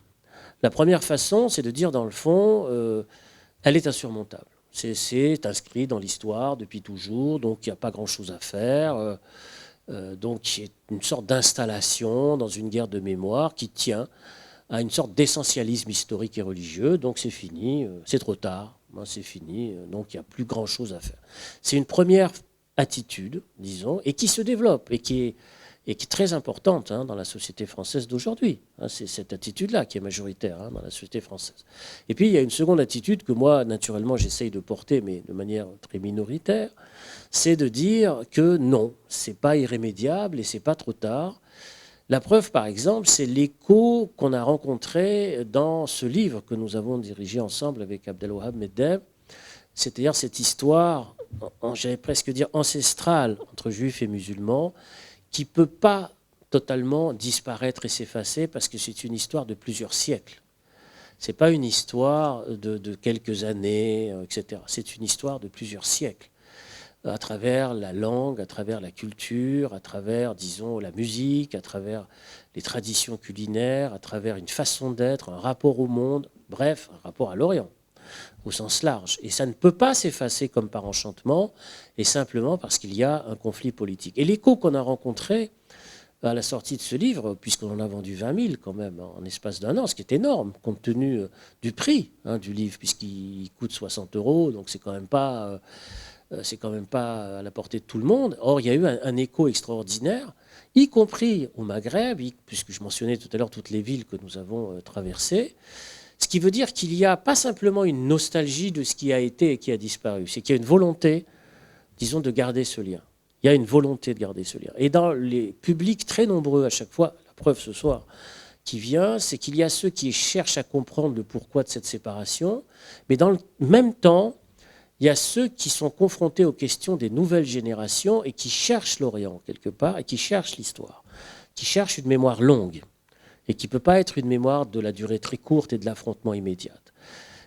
La première façon, c'est de dire dans le fond, elle est insurmontable. C'est inscrit dans l'histoire depuis toujours, donc il n'y a pas grand-chose à faire. Donc il y a une sorte d'installation dans une guerre de mémoire qui tient à une sorte d'essentialisme historique et religieux, donc c'est fini, c'est trop tard, c'est fini, donc il n'y a plus grand-chose à faire. C'est une première attitude, disons, et qui se développe, et qui est très importante dans la société française d'aujourd'hui. C'est cette attitude-là qui est majoritaire dans la société française. Et puis il y a une seconde attitude que moi, naturellement, j'essaye de porter, mais de manière très minoritaire, c'est de dire que non, c'est pas irrémédiable et c'est pas trop tard. La preuve, par exemple, c'est l'écho qu'on a rencontré dans ce livre que nous avons dirigé ensemble avec Abdelwahab Meddeb, c'est-à-dire cette histoire, j'allais presque dire ancestrale, entre juifs et musulmans, qui ne peut pas totalement disparaître et s'effacer parce que c'est une histoire de plusieurs siècles. Ce n'est pas une histoire de quelques années, etc. C'est une histoire de plusieurs siècles, à travers la langue, à travers la culture, à travers, disons, la musique, à travers les traditions culinaires, à travers une façon d'être, un rapport au monde, bref, un rapport à l'Orient, au sens large. Et ça ne peut pas s'effacer comme par enchantement, et simplement parce qu'il y a un conflit politique. Et l'écho qu'on a rencontré à la sortie de ce livre, puisqu'on en a vendu 20 000 quand même en espace d'un an, ce qui est énorme, compte tenu du prix du livre, puisqu'il coûte 60 €, donc c'est quand même pas à la portée de tout le monde. Or, il y a eu un écho extraordinaire, y compris au Maghreb, puisque je mentionnais tout à l'heure toutes les villes que nous avons traversées, ce qui veut dire qu'il n'y a pas simplement une nostalgie de ce qui a été et qui a disparu, c'est qu'il y a une volonté, disons, de garder ce lien. Il y a une volonté de garder ce lien. Et dans les publics très nombreux à chaque fois, la preuve ce soir, qui vient, c'est qu'il y a ceux qui cherchent à comprendre le pourquoi de cette séparation, mais dans le même temps, il y a ceux qui sont confrontés aux questions des nouvelles générations et qui cherchent l'Orient quelque part, et qui cherchent l'histoire, qui cherchent une mémoire longue, et qui ne peut pas être une mémoire de la durée très courte et de l'affrontement immédiat.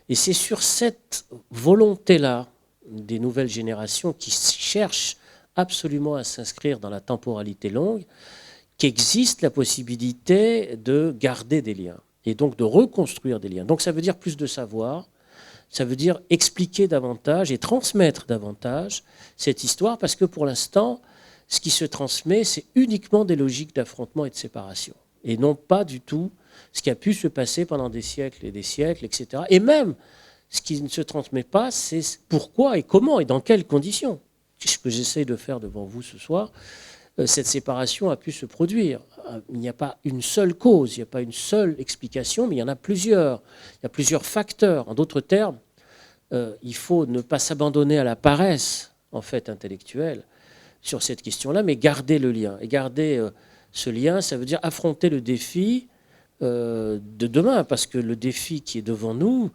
Et c'est sur cette volonté-là des nouvelles générations qui cherchent absolument à s'inscrire dans la temporalité longue qu'existe la possibilité de garder des liens et donc de reconstruire des liens. Donc ça veut dire plus de savoir, ça veut dire expliquer davantage et transmettre davantage cette histoire, parce que pour l'instant, ce qui se transmet, c'est uniquement des logiques d'affrontement et de séparation, et non pas du tout ce qui a pu se passer pendant des siècles, etc. Et même, ce qui ne se transmet pas, c'est pourquoi et comment et dans quelles conditions. Ce que j'essaie de faire devant vous ce soir, cette séparation a pu se produire. Il n'y a pas une seule cause, il n'y a pas une seule explication, mais il y en a plusieurs. Il y a plusieurs facteurs. En d'autres termes, il faut ne pas s'abandonner à la paresse, en fait, intellectuelle sur cette question-là, mais garder le lien. Et garder ce lien, ça veut dire affronter le défi de demain, parce que le défi qui est devant nous,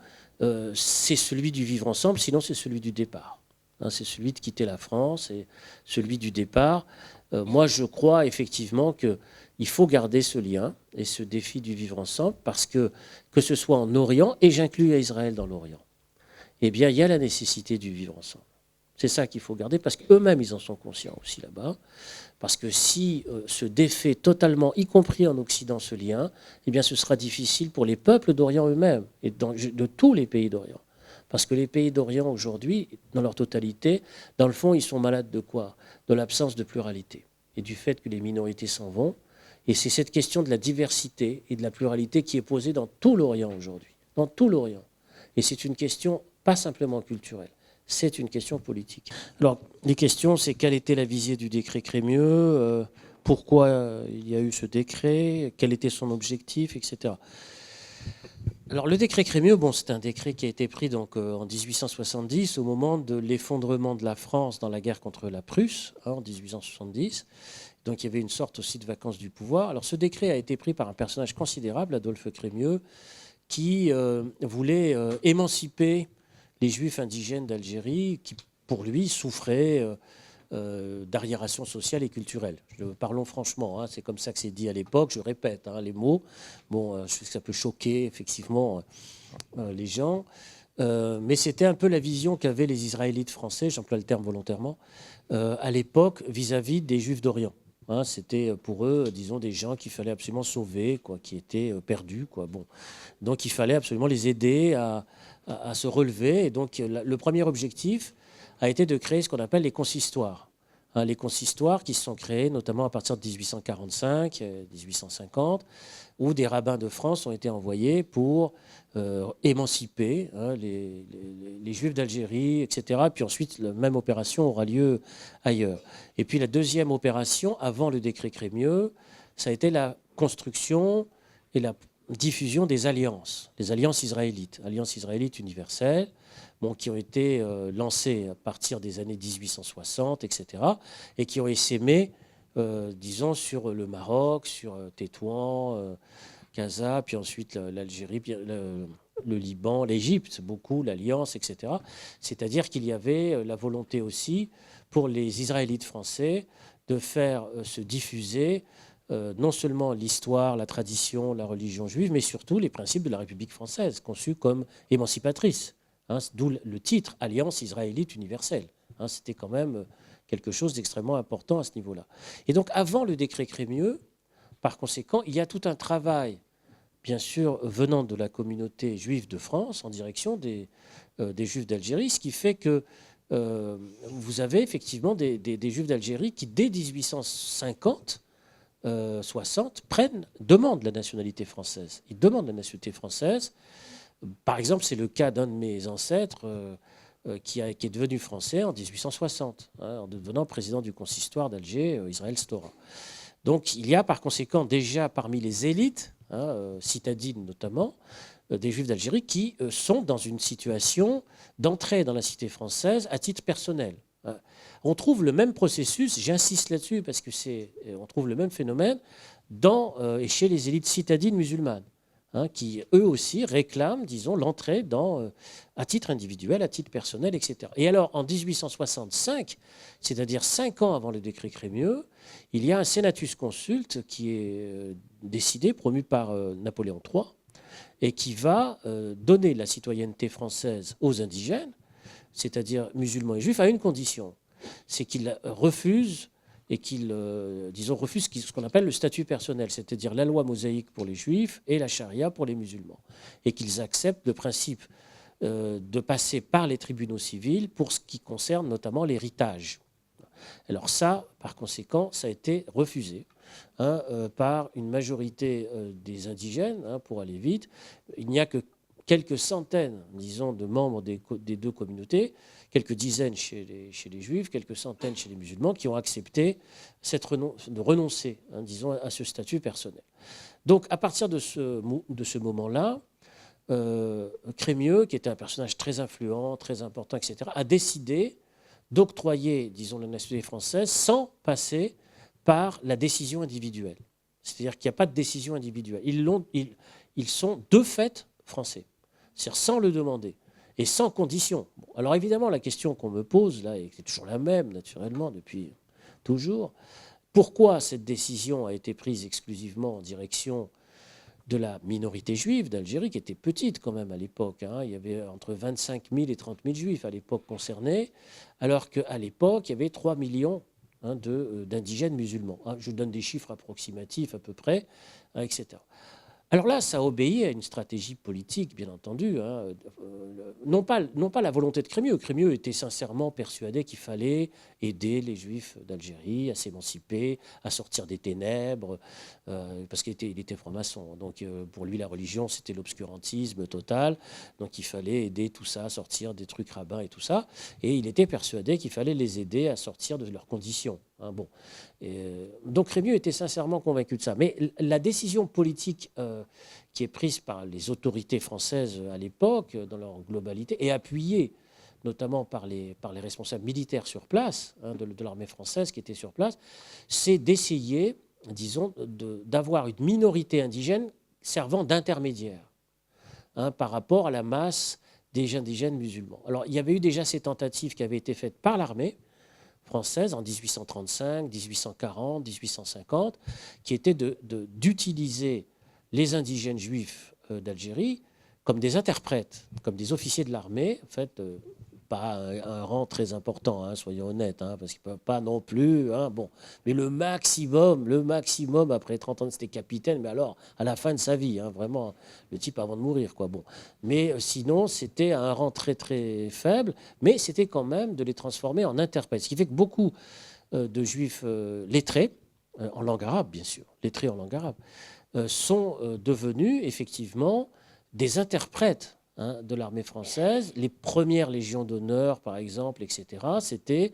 c'est celui du vivre ensemble, sinon c'est celui du départ. C'est celui de quitter la France et celui du départ. Moi, je crois effectivement qu'il faut garder ce lien et ce défi du vivre ensemble, parce que ce soit en Orient, et j'inclus Israël dans l'Orient, eh bien, il y a la nécessité du vivre ensemble. C'est ça qu'il faut garder, parce qu'eux-mêmes, ils en sont conscients aussi là-bas. Parce que si se défait totalement, y compris en Occident, ce lien, eh bien, ce sera difficile pour les peuples d'Orient eux-mêmes et de tous les pays d'Orient. Parce que les pays d'Orient, aujourd'hui, dans leur totalité, dans le fond, ils sont malades de quoi? De l'absence de pluralité et du fait que les minorités s'en vont. Et c'est cette question de la diversité et de la pluralité qui est posée dans tout l'Orient aujourd'hui. Dans tout l'Orient. Et c'est une question pas simplement culturelle. C'est une question politique. Alors, les questions, c'est quelle était la visée du décret Crémieux, pourquoi il y a eu ce décret, quel était son objectif, etc. Alors, le décret Crémieux, c'est un décret qui a été pris donc, en 1870, au moment de l'effondrement de la France dans la guerre contre la Prusse, en 1870. Donc, il y avait une sorte aussi de vacances du pouvoir. Alors, ce décret a été pris par un personnage considérable, Adolphe Crémieux, qui voulait émanciper les Juifs indigènes d'Algérie, qui, pour lui, souffraient d'arriération sociale et culturelle. Parlons franchement, c'est comme ça que c'est dit à l'époque, je répète les mots. Je sais que ça peut choquer, effectivement, les gens. Mais c'était un peu la vision qu'avaient les Israélites français, j'emploie le terme volontairement, à l'époque, vis-à-vis des Juifs d'Orient. C'était pour eux, disons, des gens qu'il fallait absolument sauver, qui étaient perdus. Donc il fallait absolument les aider à se relever. Et donc le premier objectif a été de créer ce qu'on appelle les consistoires. Les consistoires qui se sont créés notamment à partir de 1845, 1850, où des rabbins de France ont été envoyés pour émanciper les Juifs d'Algérie, etc. Puis ensuite, la même opération aura lieu ailleurs. Et puis la deuxième opération, avant le décret Crémieux, ça a été la construction et la diffusion des alliances israélites universelles, qui ont été lancées à partir des années 1860, etc., et qui ont essaimé, disons, sur le Maroc, sur Tétouan, Casa, puis ensuite l'Algérie, puis le Liban, l'Égypte, beaucoup, l'Alliance, etc. C'est-à-dire qu'il y avait la volonté aussi pour les Israélites français de faire se diffuser non seulement l'histoire, la tradition, la religion juive, mais surtout les principes de la République française, conçus comme émancipatrice. D'où le titre Alliance israélite universelle. C'était quand même quelque chose d'extrêmement important à ce niveau-là. Et donc, avant le décret Crémieux, par conséquent, il y a tout un travail, bien sûr, venant de la communauté juive de France, en direction des Juifs d'Algérie, ce qui fait que vous avez effectivement des Juifs d'Algérie qui, dès 1850, 60, demandent la nationalité française. Ils demandent la nationalité française. Par exemple, c'est le cas d'un de mes ancêtres qui est devenu français en 1860, en devenant président du consistoire d'Alger, Israël Stora. Donc il y a par conséquent déjà parmi les élites, citadines notamment, des Juifs d'Algérie qui sont dans une situation d'entrée dans la cité française à titre personnel. On trouve le même processus, j'insiste là-dessus parce que on trouve le même phénomène et chez les élites citadines musulmanes, qui eux aussi réclament, disons, l'entrée à titre individuel, à titre personnel, etc. Et alors, en 1865, c'est-à-dire 5 ans avant le décret Crémieux, il y a un senatus consulte qui est décidé, promu par Napoléon III, et qui va donner la citoyenneté française aux indigènes, c'est-à-dire musulmans et juifs, à une condition, c'est qu'ils refusent et qu'ils refusent ce qu'on appelle le statut personnel, c'est-à-dire la loi mosaïque pour les juifs et la charia pour les musulmans, et qu'ils acceptent le principe de passer par les tribunaux civils pour ce qui concerne notamment l'héritage. Alors ça, par conséquent, ça a été refusé par une majorité des indigènes, pour aller vite. Il n'y a que quelques centaines, disons, de membres des deux communautés, quelques dizaines chez les juifs, quelques centaines chez les musulmans, qui ont accepté de renoncer, disons, à ce statut personnel. Donc, à partir de ce moment-là, Crémieux, qui était un personnage très influent, très important, etc., a décidé d'octroyer, disons, la nationalité française sans passer par la décision individuelle. C'est-à-dire qu'il n'y a pas de décision individuelle. Ils sont de fait français. C'est-à-dire sans le demander et sans condition. Bon, alors évidemment, la question qu'on me pose, là, et c'est toujours la même, naturellement, depuis toujours, pourquoi cette décision a été prise exclusivement en direction de la minorité juive d'Algérie, qui était petite quand même à l'époque. Il y avait entre 25 000 et 30 000 juifs à l'époque concernés, alors qu'à l'époque, il y avait 3 millions d'indigènes musulmans. Je donne des chiffres approximatifs à peu près, etc. Alors là, ça obéit à une stratégie politique, bien entendu. Non pas la volonté de Crémieux. Crémieux était sincèrement persuadé qu'il fallait aider les Juifs d'Algérie à s'émanciper, à sortir des ténèbres, parce qu'il était franc-maçon. Donc pour lui, la religion, c'était l'obscurantisme total. Donc il fallait aider tout ça à sortir des trucs rabbins et tout ça. Et il était persuadé qu'il fallait les aider à sortir de leurs conditions. Donc Crémieux était sincèrement convaincu de ça. Mais la décision politique qui est prise par les autorités françaises à l'époque, dans leur globalité, et appuyée notamment par les responsables militaires sur place, de l'armée française qui était sur place, c'est d'essayer, disons, d'avoir une minorité indigène servant d'intermédiaire par rapport à la masse des indigènes musulmans. Alors il y avait eu déjà ces tentatives qui avaient été faites par l'armée française en 1835, 1840, 1850, qui était d'utiliser les indigènes juifs d'Algérie comme des interprètes, comme des officiers de l'armée, en fait, pas un rang très important, soyons honnêtes, parce qu'ils ne peuvent pas non plus. Mais le maximum, après 30 ans, c'était capitaine, mais alors, à la fin de sa vie, vraiment, le type avant de mourir, quoi. Bon. Mais sinon, c'était un rang très, très faible, mais c'était quand même de les transformer en interprètes. Ce qui fait que beaucoup de juifs lettrés, en langue arabe, bien sûr, lettrés en langue arabe, sont devenus, effectivement, des interprètes de l'armée française. Les premières légions d'honneur, par exemple, etc., c'était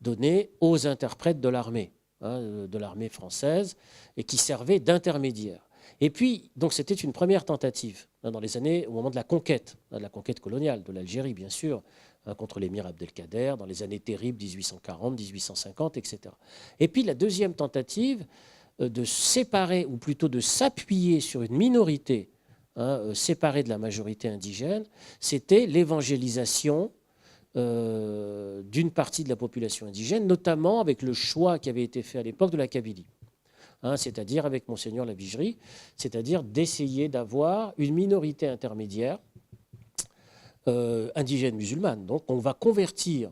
donné aux interprètes de l'armée française, et qui servaient d'intermédiaires. Et puis, donc, c'était une première tentative dans les années, au moment de la conquête coloniale de l'Algérie, bien sûr, contre l'émir Abdelkader, dans les années terribles 1840, 1850, etc. Et puis, la deuxième tentative de séparer, ou plutôt de s'appuyer sur une minorité séparée de la majorité indigène, c'était l'évangélisation d'une partie de la population indigène, notamment avec le choix qui avait été fait à l'époque de la Kabylie, c'est-à-dire avec Monseigneur Lavigerie, c'est-à-dire d'essayer d'avoir une minorité intermédiaire indigène musulmane. Donc on va convertir,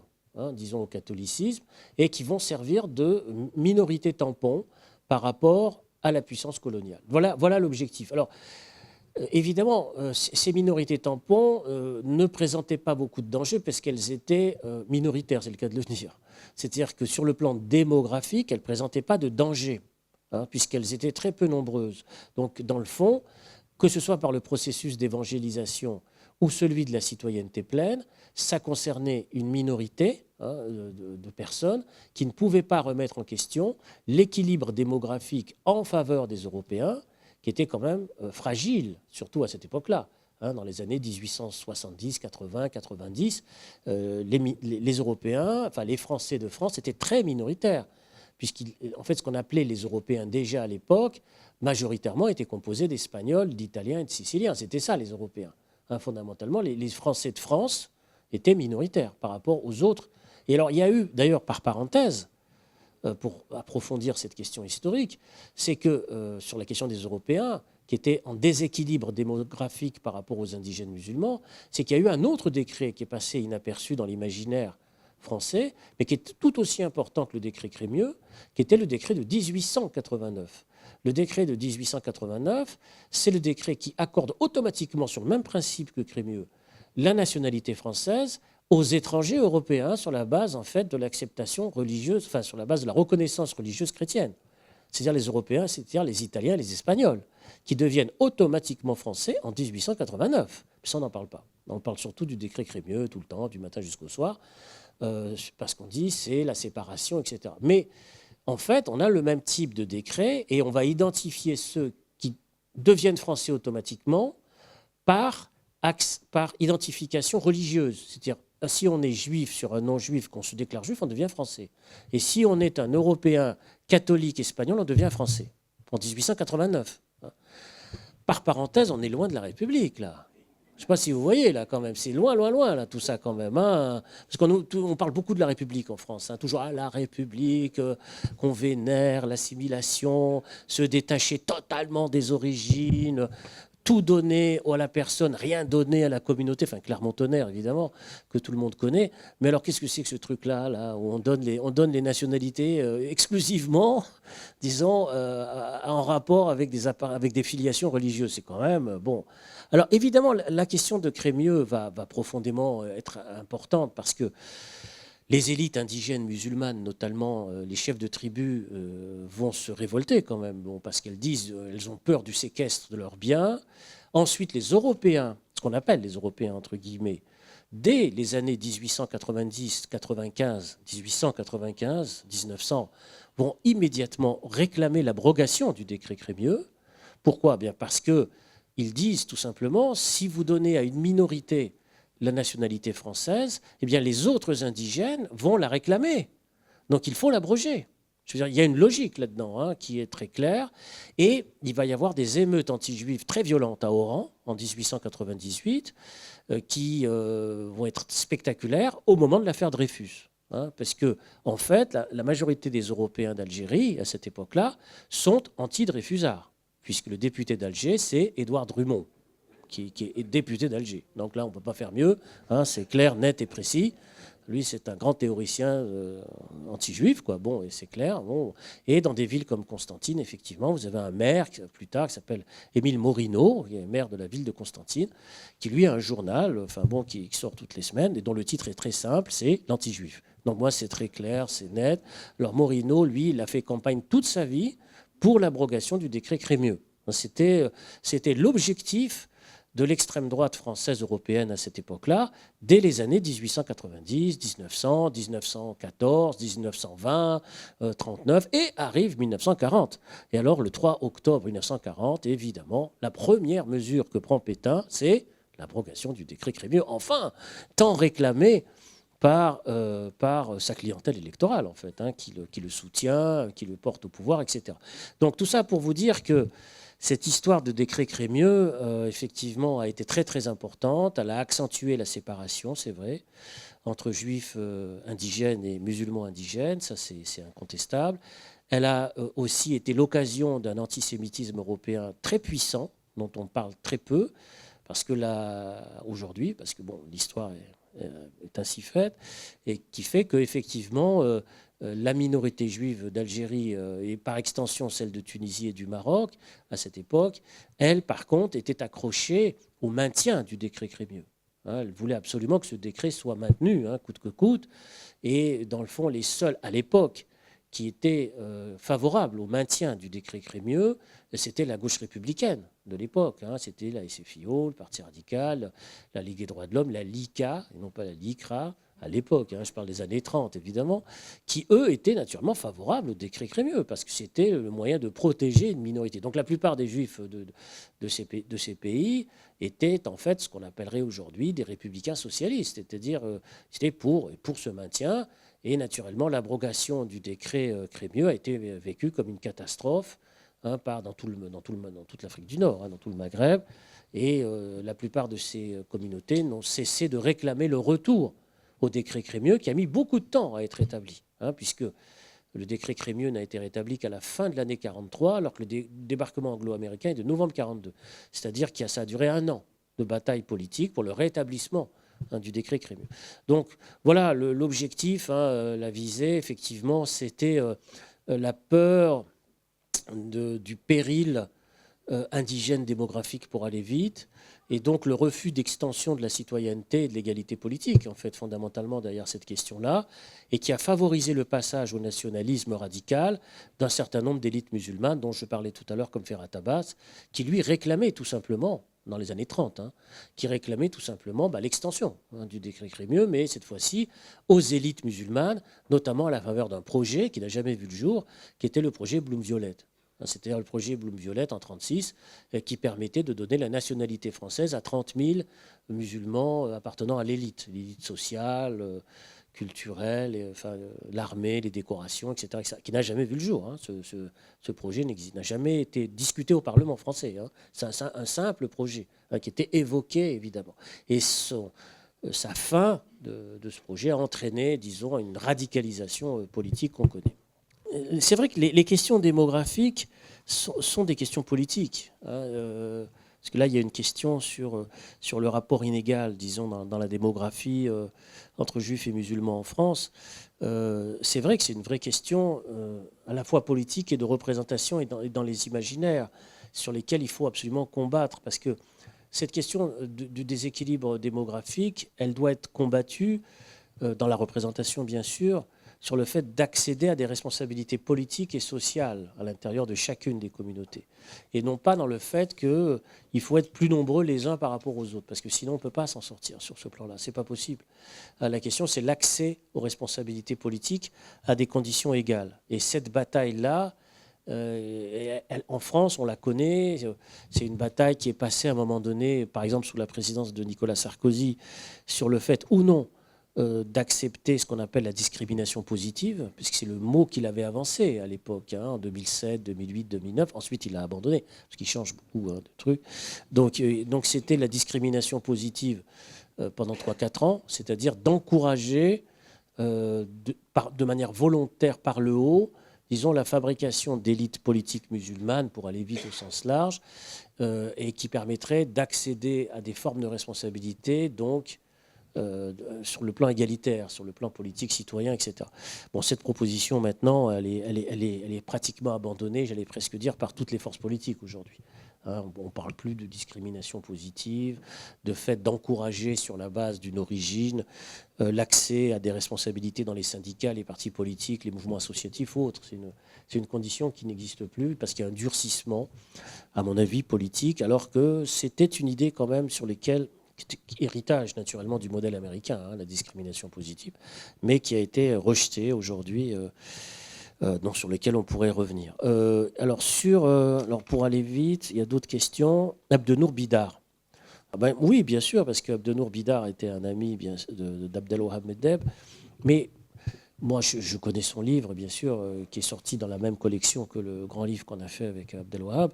disons, au catholicisme, et qui vont servir de minorité tampon par rapport à la puissance coloniale. Voilà l'objectif. Alors, évidemment, ces minorités tampons ne présentaient pas beaucoup de dangers parce qu'elles étaient minoritaires, c'est le cas de le dire. C'est-à-dire que sur le plan démographique, elles ne présentaient pas de danger, puisqu'elles étaient très peu nombreuses. Donc, dans le fond, que ce soit par le processus d'évangélisation ou celui de la citoyenneté pleine, ça concernait une minorité de personnes qui ne pouvaient pas remettre en question l'équilibre démographique en faveur des Européens, qui était quand même fragile, surtout à cette époque-là. Dans les années 1870, 80, 90, les Européens, enfin les Français de France, étaient très minoritaires. puisqu'en fait, ce qu'on appelait les Européens déjà à l'époque, majoritairement étaient composés d'Espagnols, d'Italiens et de Siciliens. C'était ça, les Européens. Hein, fondamentalement, les Français de France étaient minoritaires par rapport aux autres. Et alors, il y a eu, d'ailleurs, par parenthèse, pour approfondir cette question historique, c'est que sur la question des Européens, qui étaient en déséquilibre démographique par rapport aux indigènes musulmans, c'est qu'il y a eu un autre décret qui est passé inaperçu dans l'imaginaire français, mais qui est tout aussi important que le décret Crémieux, qui était le décret de 1889. Le décret de 1889, c'est le décret qui accorde automatiquement, sur le même principe que Crémieux, la nationalité française aux étrangers européens sur la base en fait de l'acceptation religieuse, enfin sur la base de la reconnaissance religieuse chrétienne. C'est-à-dire les Européens, c'est-à-dire les Italiens et les Espagnols, qui deviennent automatiquement français en 1889. Puis ça, on n'en parle pas. On parle surtout du décret Crémieux tout le temps, du matin jusqu'au soir, parce qu'on dit c'est la séparation, etc. Mais en fait, on a le même type de décret et on va identifier ceux qui deviennent français automatiquement par identification religieuse. C'est-à-dire, si on est juif sur un non-juif, qu'on se déclare juif, on devient français. Et si on est un Européen catholique espagnol, on devient français. En 1889. Par parenthèse, on est loin de la République, là. Je ne sais pas si vous voyez, là, quand même. C'est loin, loin, loin, là, tout ça, quand même. Hein. Parce qu'on parle beaucoup de la République en France. Hein. Toujours, la République, qu'on vénère, l'assimilation, se détacher totalement des origines, tout donner à la personne, rien donner à la communauté, enfin Clermont-Tonnerre évidemment, que tout le monde connaît. Mais alors qu'est-ce que c'est que ce truc-là, là, où on donne les nationalités exclusivement, disons, en rapport avec des filiations religieuses? C'est quand même bon. Alors évidemment, la question de Crémieux va profondément être importante parce que les élites indigènes musulmanes, notamment les chefs de tribus, vont se révolter quand même, bon, parce qu'elles disent elles ont peur du séquestre de leurs biens. Ensuite, les Européens, ce qu'on appelle les Européens entre guillemets, dès les années 1890, 95, 1895, 1900, vont immédiatement réclamer l'abrogation du décret Crémieux. Pourquoi ? Bien parce qu'ils disent tout simplement, si vous donnez à une minorité la nationalité française, eh bien les autres indigènes vont la réclamer. Donc il faut l'abroger. Je veux dire, il y a une logique là-dedans hein, qui est très claire. Et il va y avoir des émeutes anti-juives très violentes à Oran en 1898 qui vont être spectaculaires au moment de l'affaire Dreyfus. Hein, parce que, en fait, la majorité des Européens d'Algérie, à cette époque-là, sont anti-Dreyfusards, puisque le député d'Alger, c'est Édouard Drummond, qui est député d'Alger. Donc là, on ne peut pas faire mieux. Hein, c'est clair, net et précis. Lui, c'est un grand théoricien anti-juif, quoi. Bon, et c'est clair. Bon. Et dans des villes comme Constantine, effectivement, vous avez un maire, plus tard, qui s'appelle Émile Morino, qui est maire de la ville de Constantine, qui, lui, a un journal, enfin bon, qui sort toutes les semaines, et dont le titre est très simple, c'est l'anti-juif. Donc moi, c'est très clair, c'est net. Alors Morino, lui, il a fait campagne toute sa vie pour l'abrogation du décret Crémieux. C'était l'objectif de l'extrême droite française européenne à cette époque-là, dès les années 1890, 1900, 1914, 1920, 39, et arrive 1940. Et alors, le 3 octobre 1940, évidemment, la première mesure que prend Pétain, c'est l'abrogation du décret Crémieux, enfin, tant réclamé par sa clientèle électorale, en fait, hein, qui le soutient, qui le porte au pouvoir, etc. Donc tout ça pour vous dire que cette histoire de décret Crémieux, effectivement, a été très très importante. Elle a accentué la séparation, c'est vrai, entre juifs indigènes et musulmans indigènes, ça c'est incontestable. Elle a aussi été l'occasion d'un antisémitisme européen très puissant, dont on parle très peu, parce que là, aujourd'hui, parce que bon, l'histoire est ainsi faite, et qui fait qu'effectivement, la minorité juive d'Algérie et par extension celle de Tunisie et du Maroc, à cette époque, elle, par contre, était accrochée au maintien du décret Crémieux. Hein, elle voulait absolument que ce décret soit maintenu, hein, coûte que coûte. Et dans le fond, les seuls, à l'époque, qui étaient favorables au maintien du décret Crémieux, c'était la gauche républicaine de l'époque. Hein. C'était la SFIO, le Parti radical, la Ligue des droits de l'homme, la LICA, et non pas la LICRA, à l'époque, hein, je parle des années 30 évidemment, qui eux étaient naturellement favorables au décret Crémieux, parce que c'était le moyen de protéger une minorité. Donc la plupart des juifs de ces pays étaient en fait ce qu'on appellerait aujourd'hui des républicains socialistes, c'est-à-dire c'était pour ce maintien. Et naturellement, l'abrogation du décret Crémieux a été vécue comme une catastrophe dans toute l'Afrique du Nord, dans tout le Maghreb. Et la plupart de ces communautés n'ont cessé de réclamer le retour au décret Crémieux, qui a mis beaucoup de temps à être établi, puisque le décret Crémieux n'a été rétabli qu'à la fin de l'année 43, alors que le débarquement anglo-américain est de novembre 42. C'est-à-dire que ça a duré 1 an de bataille politique pour le rétablissement du décret Crémieux. Donc voilà, l'objectif, la visée, effectivement, c'était la peur du péril indigène démographique pour aller vite, et donc le refus d'extension de la citoyenneté et de l'égalité politique, en fait, fondamentalement derrière cette question-là, et qui a favorisé le passage au nationalisme radical d'un certain nombre d'élites musulmanes, dont je parlais tout à l'heure, comme Ferhat Abbas, qui lui réclamait tout simplement, dans les années 30, qui réclamait tout simplement l'extension du décret Crémieux, mais cette fois-ci aux élites musulmanes, notamment à la faveur d'un projet qui n'a jamais vu le jour, qui était le projet Bloom-Violette. C'est-à-dire le projet Bloom-Violette en 1936, qui permettait de donner la nationalité française à 30 000 musulmans appartenant à l'élite sociale, culturelle, l'armée, les décorations, etc., qui n'a jamais vu le jour. Ce projet n'a jamais été discuté au Parlement français. C'est un simple projet qui était évoqué, évidemment. Et sa fin de ce projet a entraîné, disons, une radicalisation politique qu'on connaît. C'est vrai que les questions démographiques sont des questions politiques. Parce que là, il y a une question sur le rapport inégal, disons, dans la démographie entre juifs et musulmans en France. C'est vrai que c'est une vraie question à la fois politique et de représentation et dans les imaginaires sur lesquels il faut absolument combattre. Parce que cette question du déséquilibre démographique, elle doit être combattue dans la représentation, bien sûr, sur le fait d'accéder à des responsabilités politiques et sociales à l'intérieur de chacune des communautés. Et non pas dans le fait qu'il faut être plus nombreux les uns par rapport aux autres, parce que sinon on ne peut pas s'en sortir sur ce plan-là. Ce n'est pas possible. La question, c'est l'accès aux responsabilités politiques à des conditions égales. Et cette bataille-là, en France, on la connaît. C'est une bataille qui est passée à un moment donné, par exemple sous la présidence de Nicolas Sarkozy, sur le fait ou non d'accepter ce qu'on appelle la discrimination positive, puisque c'est le mot qu'il avait avancé à l'époque, en 2007, 2008, 2009. Ensuite, il a abandonné, parce qu'il change beaucoup de trucs. Donc c'était la discrimination positive pendant 3-4 ans, c'est-à-dire d'encourager de manière volontaire par le haut, disons, la fabrication d'élites politiques musulmanes, pour aller vite au sens large, et qui permettrait d'accéder à des formes de responsabilité, donc sur le plan égalitaire, sur le plan politique, citoyen, etc. Bon, cette proposition, maintenant, elle est pratiquement abandonnée, j'allais presque dire, par toutes les forces politiques aujourd'hui. On ne parle plus de discrimination positive, de fait d'encourager sur la base d'une origine l'accès à des responsabilités dans les syndicats, les partis politiques, les mouvements associatifs ou autres. C'est une condition qui n'existe plus parce qu'il y a un durcissement, à mon avis, politique, alors que c'était une idée quand même sur laquelle héritage naturellement du modèle américain, la discrimination positive, mais qui a été rejeté aujourd'hui, sur lesquels on pourrait revenir. Alors pour aller vite, il y a d'autres questions. Abdenour Bidar. Oui, bien sûr, parce qu'Abdenour Bidar était un ami d'Abdelwahab Meddeb, mais moi je connais son livre, bien sûr, qui est sorti dans la même collection que le grand livre qu'on a fait avec Abdelwahab.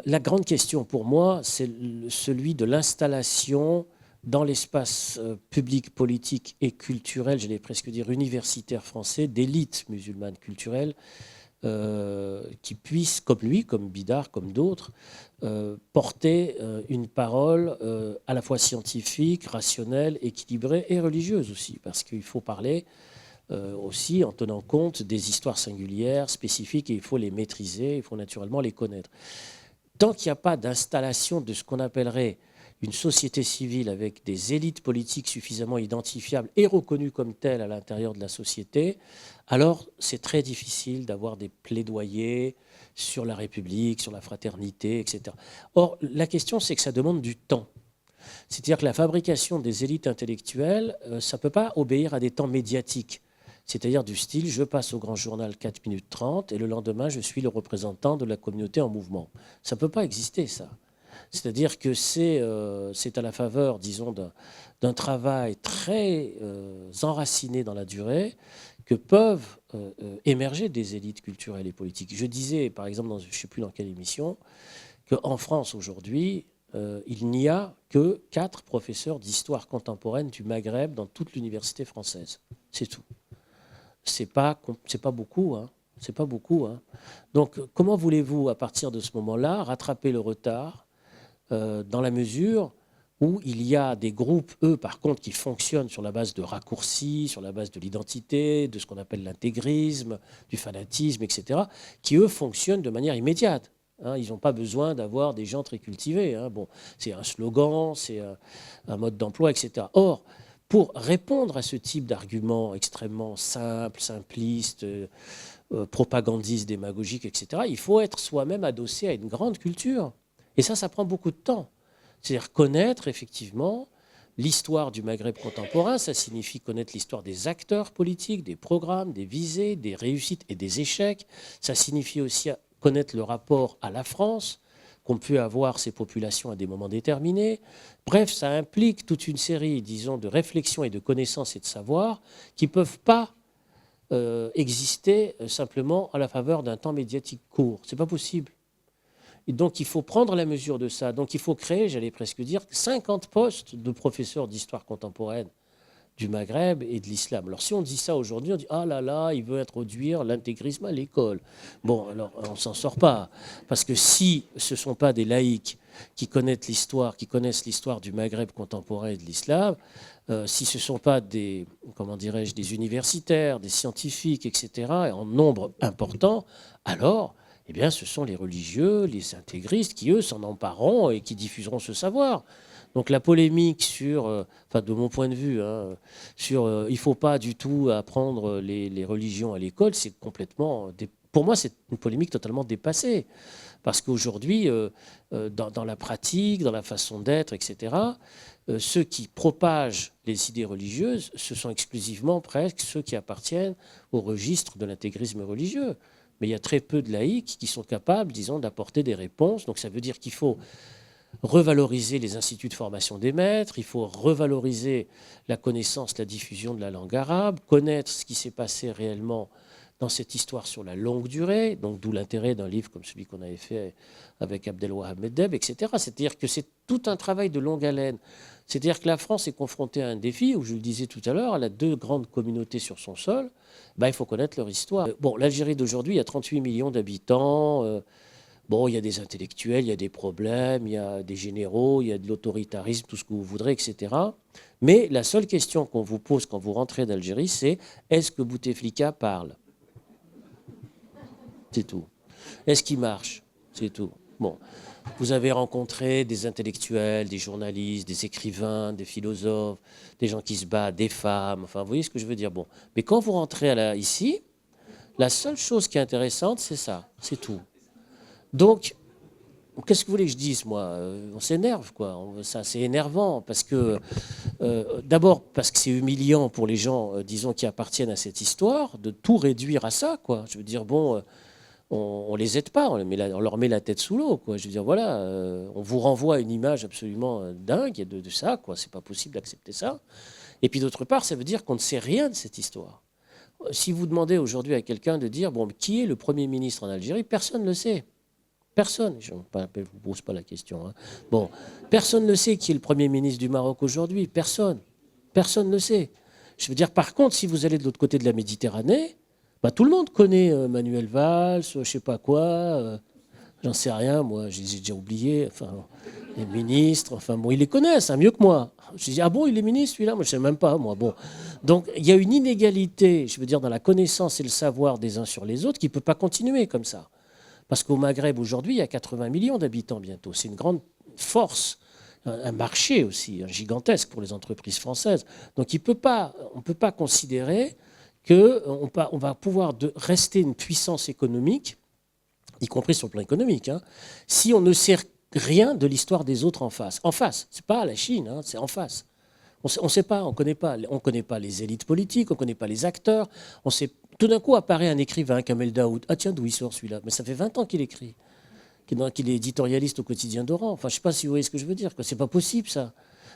La grande question pour moi, c'est celui de l'installation dans l'espace public, politique et culturel, j'allais presque dire universitaire français, d'élites musulmanes culturelles qui puissent, comme lui, comme Bidar, comme d'autres, porter une parole à la fois scientifique, rationnelle, équilibrée et religieuse aussi, parce qu'il faut parler aussi en tenant compte des histoires singulières, spécifiques, et il faut les maîtriser, il faut naturellement les connaître. Tant qu'il n'y a pas d'installation de ce qu'on appellerait une société civile avec des élites politiques suffisamment identifiables et reconnues comme telles à l'intérieur de la société, alors c'est très difficile d'avoir des plaidoyers sur la République, sur la fraternité, etc. Or, la question, c'est que ça demande du temps. C'est-à-dire que la fabrication des élites intellectuelles, ça ne peut pas obéir à des temps médiatiques. C'est-à-dire du style, je passe au grand journal 4 minutes 30 et le lendemain, je suis le représentant de la communauté en mouvement. Ça ne peut pas exister, ça. C'est-à-dire que c'est à la faveur, disons, d'un travail très enraciné dans la durée que peuvent émerger des élites culturelles et politiques. Je disais, par exemple, je ne sais plus dans quelle émission, qu'en France aujourd'hui, il n'y a que 4 professeurs d'histoire contemporaine du Maghreb dans toute l'université française. C'est tout. C'est pas beaucoup, hein. C'est pas beaucoup, hein. Donc, comment voulez-vous, à partir de ce moment-là, rattraper le retard dans la mesure où il y a des groupes, eux, par contre, qui fonctionnent sur la base de raccourcis, sur la base de l'identité, de ce qu'on appelle l'intégrisme, du fanatisme, etc., qui, eux, fonctionnent de manière immédiate. Hein, ils n'ont pas besoin d'avoir des gens très cultivés. Hein. Bon, c'est un slogan, c'est un mode d'emploi, etc. Or, pour répondre à ce type d'argument extrêmement simple, simpliste, propagandiste, démagogique, etc., il faut être soi-même adossé à une grande culture. Et ça prend beaucoup de temps. C'est-à-dire connaître effectivement l'histoire du Maghreb contemporain, ça signifie connaître l'histoire des acteurs politiques, des programmes, des visées, des réussites et des échecs. Ça signifie aussi connaître le rapport à la France qu'ont pu avoir ces populations à des moments déterminés. Bref, ça implique toute une série, disons, de réflexions et de connaissances et de savoirs qui ne peuvent pas exister simplement à la faveur d'un temps médiatique court. Ce n'est pas possible. Et donc, il faut prendre la mesure de ça. Donc, il faut créer, j'allais presque dire, 50 postes de professeurs d'histoire contemporaine du Maghreb et de l'islam. Alors, si on dit ça aujourd'hui, on dit « Ah là là, il veut introduire l'intégrisme à l'école ». Bon, alors, on ne s'en sort pas. Parce que si ce ne sont pas des laïcs qui connaissent l'histoire du Maghreb contemporain et de l'islam, si ce ne sont pas des, comment dirais-je, des universitaires, des scientifiques, etc., en nombre important, alors eh bien, ce sont les religieux, les intégristes qui, eux, s'en empareront et qui diffuseront ce savoir. Donc la polémique sur, enfin de mon point de vue, hein, sur il ne faut pas du tout apprendre les religions à l'école, c'est complètement, pour moi, c'est une polémique totalement dépassée. Parce qu'aujourd'hui, dans la pratique, dans la façon d'être, etc., ceux qui propagent les idées religieuses, ce sont exclusivement presque ceux qui appartiennent au registre de l'intégrisme religieux. Mais il y a très peu de laïcs qui sont capables, disons, d'apporter des réponses. Donc ça veut dire qu'il faut revaloriser les instituts de formation des maîtres, il faut revaloriser la connaissance, la diffusion de la langue arabe, connaître ce qui s'est passé réellement dans cette histoire sur la longue durée, donc d'où l'intérêt d'un livre comme celui qu'on avait fait avec Abdelwahab Meddeb, etc. C'est-à-dire que c'est tout un travail de longue haleine. C'est-à-dire que la France est confrontée à un défi, où je le disais tout à l'heure, elle a 2 grandes communautés sur son sol, ben, il faut connaître leur histoire. Bon, l'Algérie d'aujourd'hui, il y a 38 millions d'habitants, bon, il y a des intellectuels, il y a des problèmes, il y a des généraux, il y a de l'autoritarisme, tout ce que vous voudrez, etc. Mais la seule question qu'on vous pose quand vous rentrez d'Algérie, c'est est-ce que Bouteflika parle ? C'est tout. Est-ce qu'il marche ? C'est tout. Bon. Vous avez rencontré des intellectuels, des journalistes, des écrivains, des philosophes, des gens qui se battent, des femmes. Enfin, vous voyez ce que je veux dire. Bon. Mais quand vous rentrez ici, la seule chose qui est intéressante, c'est ça. C'est tout. Donc, qu'est-ce que vous voulez que je dise, moi ? On s'énerve, quoi. Ça, c'est énervant parce que, d'abord, parce que c'est humiliant pour les gens, disons, qui appartiennent à cette histoire, de tout réduire à ça, quoi. Je veux dire, bon, on les aide pas, on leur met la tête sous l'eau, quoi. Je veux dire, voilà, on vous renvoie une image absolument dingue de ça, quoi. C'est pas possible d'accepter ça. Et puis, d'autre part, ça veut dire qu'on ne sait rien de cette histoire. Si vous demandez aujourd'hui à quelqu'un de dire, bon, qui est le Premier ministre en Algérie, personne ne le sait. Personne, je ne vous pose pas la question. Hein. Bon, personne ne sait qui est le Premier ministre du Maroc aujourd'hui. Personne. Personne ne le sait. Je veux dire, par contre, si vous allez de l'autre côté de la Méditerranée, bah, tout le monde connaît Manuel Valls, je ne sais pas quoi, j'en sais rien, moi, j'ai déjà oublié, enfin, les ministres, enfin, bon, ils les connaissent, hein, mieux que moi. Je dis, ah bon, il est ministre, celui-là? Moi, je ne sais même pas, moi. Bon. Donc, il y a une inégalité, je veux dire, dans la connaissance et le savoir des uns sur les autres qui ne peut pas continuer comme ça. Parce qu'au Maghreb, aujourd'hui, il y a 80 millions d'habitants bientôt. C'est une grande force, un marché aussi, un gigantesque pour les entreprises françaises. Donc, on ne peut pas considérer qu'on va pouvoir rester une puissance économique, y compris sur le plan économique, hein, si on ne sait rien de l'histoire des autres en face. En face, ce n'est pas la Chine, hein, c'est en face. On ne sait pas, on ne connaît pas les élites politiques, on ne connaît pas les acteurs. Tout d'un coup apparaît un écrivain, Kamel Daoud. Ah tiens, d'où il sort celui-là? Mais ça fait 20 ans qu'il écrit. qu'il est éditorialiste au quotidien d'Oran. Enfin, je ne sais pas si vous voyez ce que je veux dire. C'est pas possible, ça.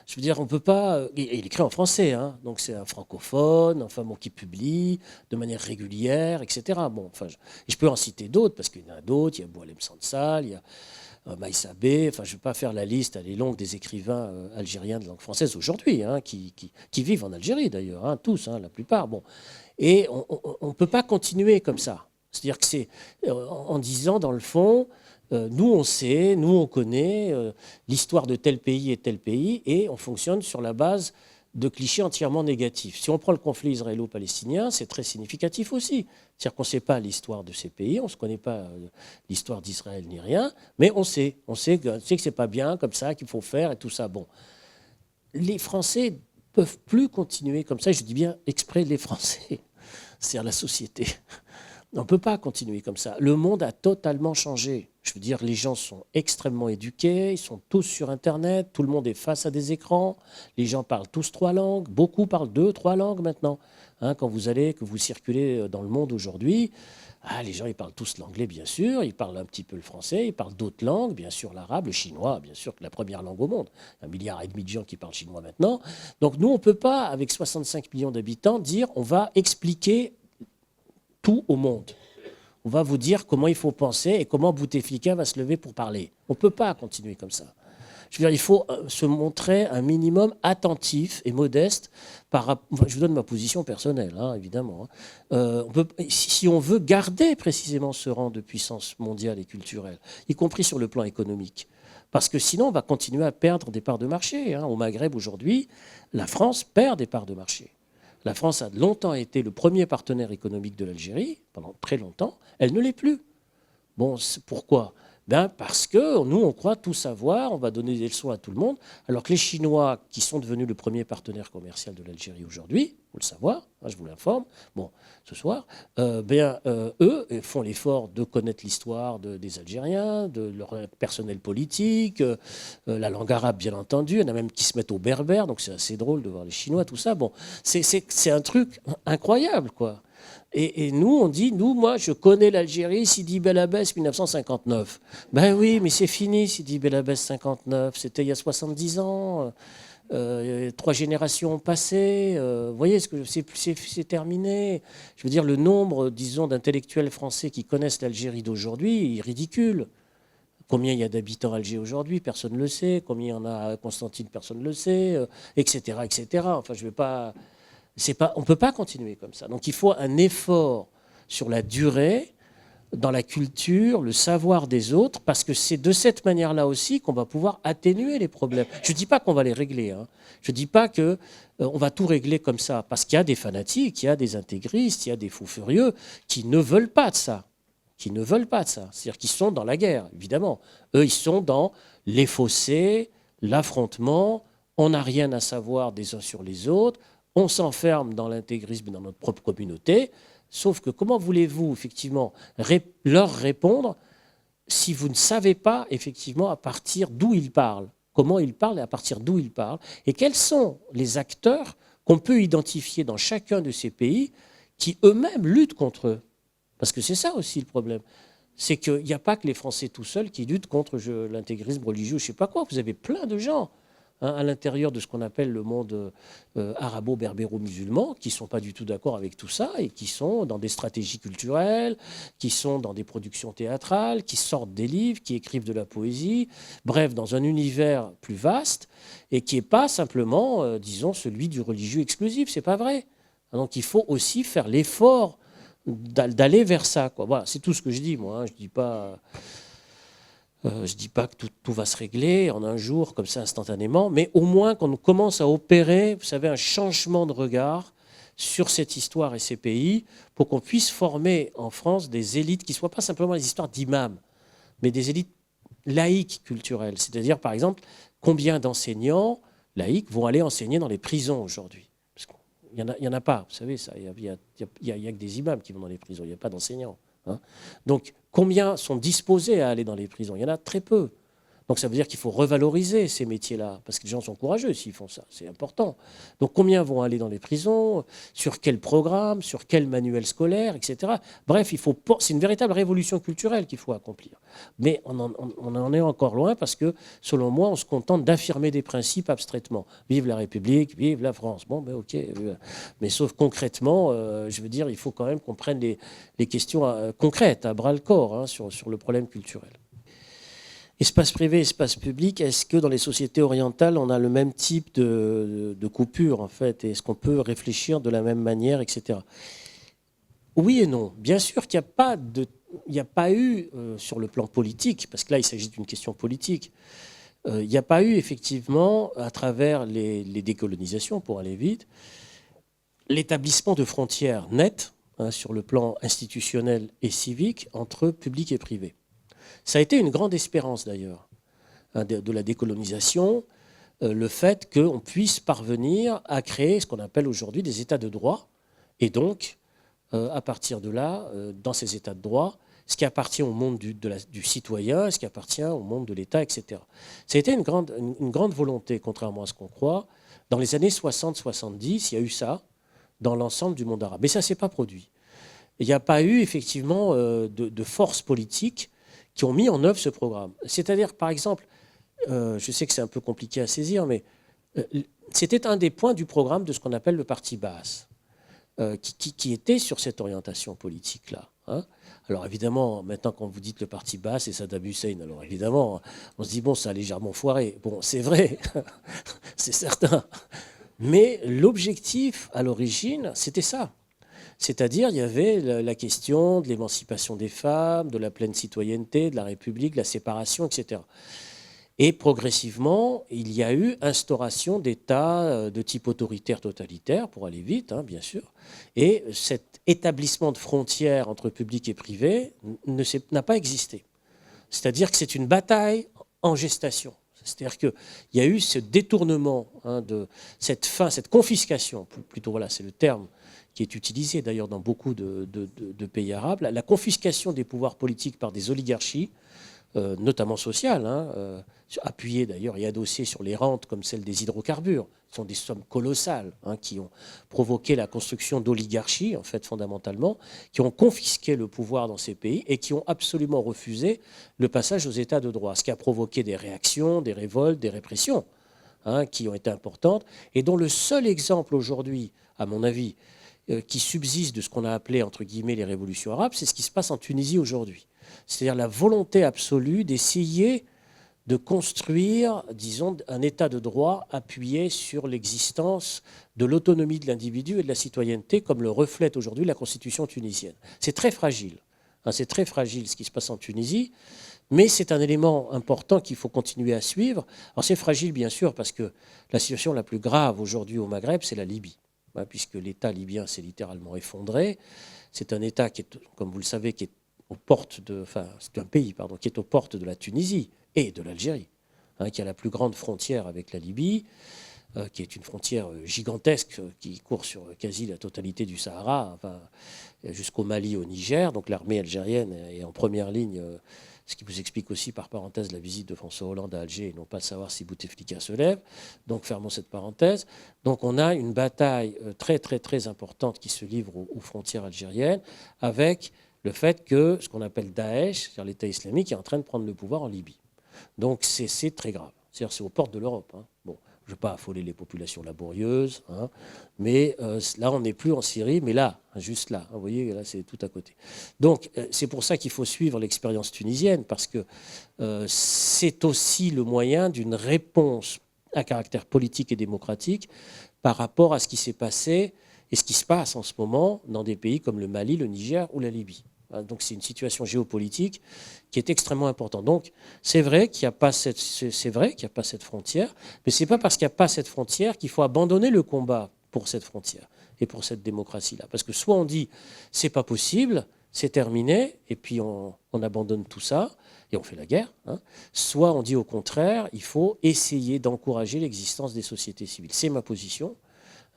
Je veux dire, on peut pas. Et il écrit en français, hein, donc c'est un francophone, enfin bon, qui publie de manière régulière, etc. Bon, enfin, je peux en citer d'autres parce qu'il y en a d'autres. Il y a Boualem Sansal, il y a Maïssa B. Enfin, je ne vais pas faire la liste, elle est longue, des écrivains algériens de langue française aujourd'hui, hein, qui vivent en Algérie d'ailleurs, hein, tous, hein, la plupart. Bon, et on ne peut pas continuer comme ça. C'est-à-dire que c'est en disant, dans le fond. Nous, on sait, nous, on connaît l'histoire de tel pays et on fonctionne sur la base de clichés entièrement négatifs. Si on prend le conflit israélo-palestinien, c'est très significatif aussi. C'est-à-dire qu'on ne sait pas l'histoire de ces pays, on ne se connaît pas l'histoire d'Israël ni rien, mais on sait que c'est pas bien comme ça qu'il faut faire et tout ça. Bon, les Français ne peuvent plus continuer comme ça, et je dis bien exprès les Français, c'est-à-dire la société. On ne peut pas continuer comme ça. Le monde a totalement changé. Je veux dire, les gens sont extrêmement éduqués, ils sont tous sur Internet, tout le monde est face à des écrans, les gens parlent tous 3 langues, beaucoup parlent 2, 3 langues maintenant. Hein, quand que vous circulez dans le monde aujourd'hui, les gens ils parlent tous l'anglais bien sûr, ils parlent un petit peu le français, ils parlent d'autres langues, bien sûr l'arabe, le chinois, bien sûr, la première langue au monde. 1,5 milliard de gens qui parlent chinois maintenant. Donc nous, on ne peut pas, avec 65 millions d'habitants, dire on va expliquer tout au monde. On va vous dire comment il faut penser et comment Bouteflika va se lever pour parler. On ne peut pas continuer comme ça. Je veux dire, il faut se montrer un minimum attentif et modeste. Je vous donne ma position personnelle, hein, évidemment. Si on veut garder précisément ce rang de puissance mondiale et culturelle, y compris sur le plan économique, parce que sinon on va continuer à perdre des parts de marché. Hein. Au Maghreb aujourd'hui, la France perd des parts de marché. La France a longtemps été le premier partenaire économique de l'Algérie, pendant très longtemps. Elle ne l'est plus. Bon, pourquoi ? Parce que nous, on croit tout savoir, on va donner des leçons à tout le monde, alors que les Chinois, qui sont devenus le premier partenaire commercial de l'Algérie aujourd'hui, il faut le savoir, hein, je vous l'informe, bon, ce soir, eux font l'effort de connaître l'histoire des Algériens, de leur personnel politique, la langue arabe, bien entendu, il y en a même qui se mettent au berbère, donc c'est assez drôle de voir les Chinois, tout ça. Bon, c'est un truc incroyable, quoi. Et nous, on dit, moi, je connais l'Algérie, Sidi Bel Abbès, 1959. Ben oui, mais c'est fini, Sidi Bel Abbès, 59. C'était il y a 70 ans. 3 générations ont passé. Vous voyez, c'est terminé. Je veux dire, le nombre, disons, d'intellectuels français qui connaissent l'Algérie d'aujourd'hui est ridicule. Combien il y a d'habitants à Alger aujourd'hui, personne ne le sait. Combien il y en a à Constantine, personne ne le sait, etc., etc. Enfin, je ne vais pas... on ne peut pas continuer comme ça. Donc il faut un effort sur la durée, dans la culture, le savoir des autres, parce que c'est de cette manière-là aussi qu'on va pouvoir atténuer les problèmes. Je ne dis pas qu'on va les régler. Hein. Je ne dis pas qu'on va tout régler comme ça, parce qu'il y a des fanatiques, il y a des intégristes, il y a des fous furieux qui ne veulent pas de ça. C'est-à-dire qu'ils sont dans la guerre, évidemment. Eux, ils sont dans les fossés, l'affrontement, on n'a rien à savoir des uns sur les autres, on s'enferme dans l'intégrisme dans notre propre communauté, sauf que comment voulez-vous effectivement leur répondre si vous ne savez pas effectivement à partir d'où ils parlent, comment ils parlent et à partir d'où ils parlent, et quels sont les acteurs qu'on peut identifier dans chacun de ces pays qui eux-mêmes luttent contre eux. Parce que c'est ça aussi le problème. C'est qu'il n'y a pas que les Français tout seuls qui luttent contre l'intégrisme religieux, je ne sais pas quoi, vous avez plein de gens à l'intérieur de ce qu'on appelle le monde arabo-berbéro-musulman, qui ne sont pas du tout d'accord avec tout ça et qui sont dans des stratégies culturelles, qui sont dans des productions théâtrales, qui sortent des livres, qui écrivent de la poésie, bref, dans un univers plus vaste et qui n'est pas simplement, disons, celui du religieux exclusif. C'est pas vrai. Donc il faut aussi faire l'effort d'aller vers ça, quoi. Voilà, c'est tout ce que je dis, moi. Hein. Je ne dis pas... je dis pas que tout va se régler en un jour, comme ça, instantanément, mais au moins qu'on commence à opérer, vous savez, un changement de regard sur cette histoire et ces pays, pour qu'on puisse former en France des élites qui ne soient pas simplement des histoires d'imams, mais des élites laïques culturelles. C'est-à-dire, par exemple, combien d'enseignants laïcs vont aller enseigner dans les prisons aujourd'hui ? Parce qu'il n'y en a pas, vous savez, ça. Il y a que des imams qui vont dans les prisons, il n'y a pas d'enseignants. Hein. Donc, combien sont disposés à aller dans les prisons ? Il y en a très peu. Donc ça veut dire qu'il faut revaloriser ces métiers-là, parce que les gens sont courageux s'ils font ça, c'est important. Donc combien vont aller dans les prisons, sur quel programme, sur quel manuel scolaire, etc. Bref, c'est une véritable révolution culturelle qu'il faut accomplir. Mais on en est encore loin parce que, selon moi, on se contente d'affirmer des principes abstraitement. Vive la République, vive la France. Bon, ben ok. Mais sauf concrètement, je veux dire, il faut quand même qu'on prenne les questions concrètes à bras-le-corps, hein, sur le problème culturel. Espace privé, espace public, est-ce que dans les sociétés orientales, on a le même type de coupure, en fait? Est-ce qu'on peut réfléchir de la même manière, etc. Oui et non. Bien sûr qu'il n'y a pas eu, sur le plan politique, parce que là, il s'agit d'une question politique, il n'y a pas eu, effectivement, à travers les décolonisations, pour aller vite, l'établissement de frontières nettes, hein, sur le plan institutionnel et civique, entre public et privé. Ça a été une grande espérance d'ailleurs, hein, de la décolonisation, le fait qu'on puisse parvenir à créer ce qu'on appelle aujourd'hui des États de droit, et donc, à partir de là, dans ces États de droit, ce qui appartient au monde du citoyen, ce qui appartient au monde de l'État, etc. Ça a été une grande volonté, contrairement à ce qu'on croit. Dans les années 60-70, il y a eu ça dans l'ensemble du monde arabe. Mais ça ne s'est pas produit. Il n'y a pas eu effectivement de forces politiques qui ont mis en œuvre ce programme. C'est-à-dire, par exemple, je sais que c'est un peu compliqué à saisir, mais c'était un des points du programme de ce qu'on appelle le Parti Baas, qui était sur cette orientation politique-là. Hein. Alors évidemment, maintenant quand vous dites le Parti Baas, c'est Saddam Hussein, alors évidemment, on se dit, bon, ça a légèrement foiré. Bon, c'est vrai, c'est certain. Mais l'objectif, à l'origine, c'était ça. C'est-à-dire, il y avait la question de l'émancipation des femmes, de la pleine citoyenneté, de la République, de la séparation, etc. Et progressivement, il y a eu instauration d'États de type autoritaire totalitaire, pour aller vite, hein, bien sûr. Et cet établissement de frontières entre public et privé n'a pas existé. C'est-à-dire que c'est une bataille en gestation. C'est-à-dire qu'il y a eu ce détournement, hein, de cette confiscation, plutôt, voilà, c'est le terme qui est utilisé d'ailleurs dans beaucoup de pays arabes, la confiscation des pouvoirs politiques par des oligarchies, notamment sociales, hein, appuyées d'ailleurs et adossées sur les rentes comme celle des hydrocarbures. Ce sont des sommes colossales, hein, qui ont provoqué la construction d'oligarchies, en fait, fondamentalement, qui ont confisqué le pouvoir dans ces pays et qui ont absolument refusé le passage aux États de droit, ce qui a provoqué des réactions, des révoltes, des répressions, hein, qui ont été importantes, et dont le seul exemple aujourd'hui, à mon avis, qui subsiste de ce qu'on a appelé, entre guillemets, les révolutions arabes, c'est ce qui se passe en Tunisie aujourd'hui. C'est-à-dire la volonté absolue d'essayer de construire, disons, un État de droit appuyé sur l'existence de l'autonomie de l'individu et de la citoyenneté, comme le reflète aujourd'hui la Constitution tunisienne. C'est très fragile. Hein, c'est très fragile ce qui se passe en Tunisie, mais c'est un élément important qu'il faut continuer à suivre. Alors c'est fragile, bien sûr, parce que la situation la plus grave aujourd'hui au Maghreb, c'est la Libye. Puisque l'État libyen s'est littéralement effondré. C'est un État qui est, comme vous le savez, qui est aux portes c'est un pays, pardon, qui est aux portes de la Tunisie et de l'Algérie, hein, qui a la plus grande frontière avec la Libye, qui est une frontière gigantesque qui court sur quasi la totalité du Sahara, enfin, jusqu'au Mali, au Niger. Donc l'armée algérienne est en première ligne. Ce qui vous explique aussi, par parenthèse, la visite de François Hollande à Alger et non pas savoir si Bouteflika se lève. Donc, fermons cette parenthèse. Donc, on a une bataille très, très, très importante qui se livre aux frontières algériennes avec le fait que ce qu'on appelle Daesh, c'est-à-dire l'État islamique, est en train de prendre le pouvoir en Libye. Donc, c'est très grave. C'est-à-dire c'est aux portes de l'Europe. Hein. Bon, je ne veux pas affoler les populations laborieuses, hein, mais là, on n'est plus en Syrie, mais là, juste là, vous voyez, là, c'est tout à côté. Donc, c'est pour ça qu'il faut suivre l'expérience tunisienne, parce que c'est aussi le moyen d'une réponse à caractère politique et démocratique par rapport à ce qui s'est passé et ce qui se passe en ce moment dans des pays comme le Mali, le Niger ou la Libye. Donc c'est une situation géopolitique qui est extrêmement importante. Donc c'est vrai qu'il n'y a pas cette frontière, mais c'est pas parce qu'il n'y a pas cette frontière qu'il faut abandonner le combat pour cette frontière et pour cette démocratie-là. Parce que soit on dit c'est pas possible, c'est terminé, et puis on abandonne tout ça et on fait la guerre. Hein. Soit on dit au contraire, il faut essayer d'encourager l'existence des sociétés civiles. C'est ma position.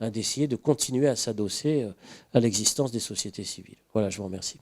Hein, d'essayer de continuer à s'adosser à l'existence des sociétés civiles. Voilà, je vous remercie.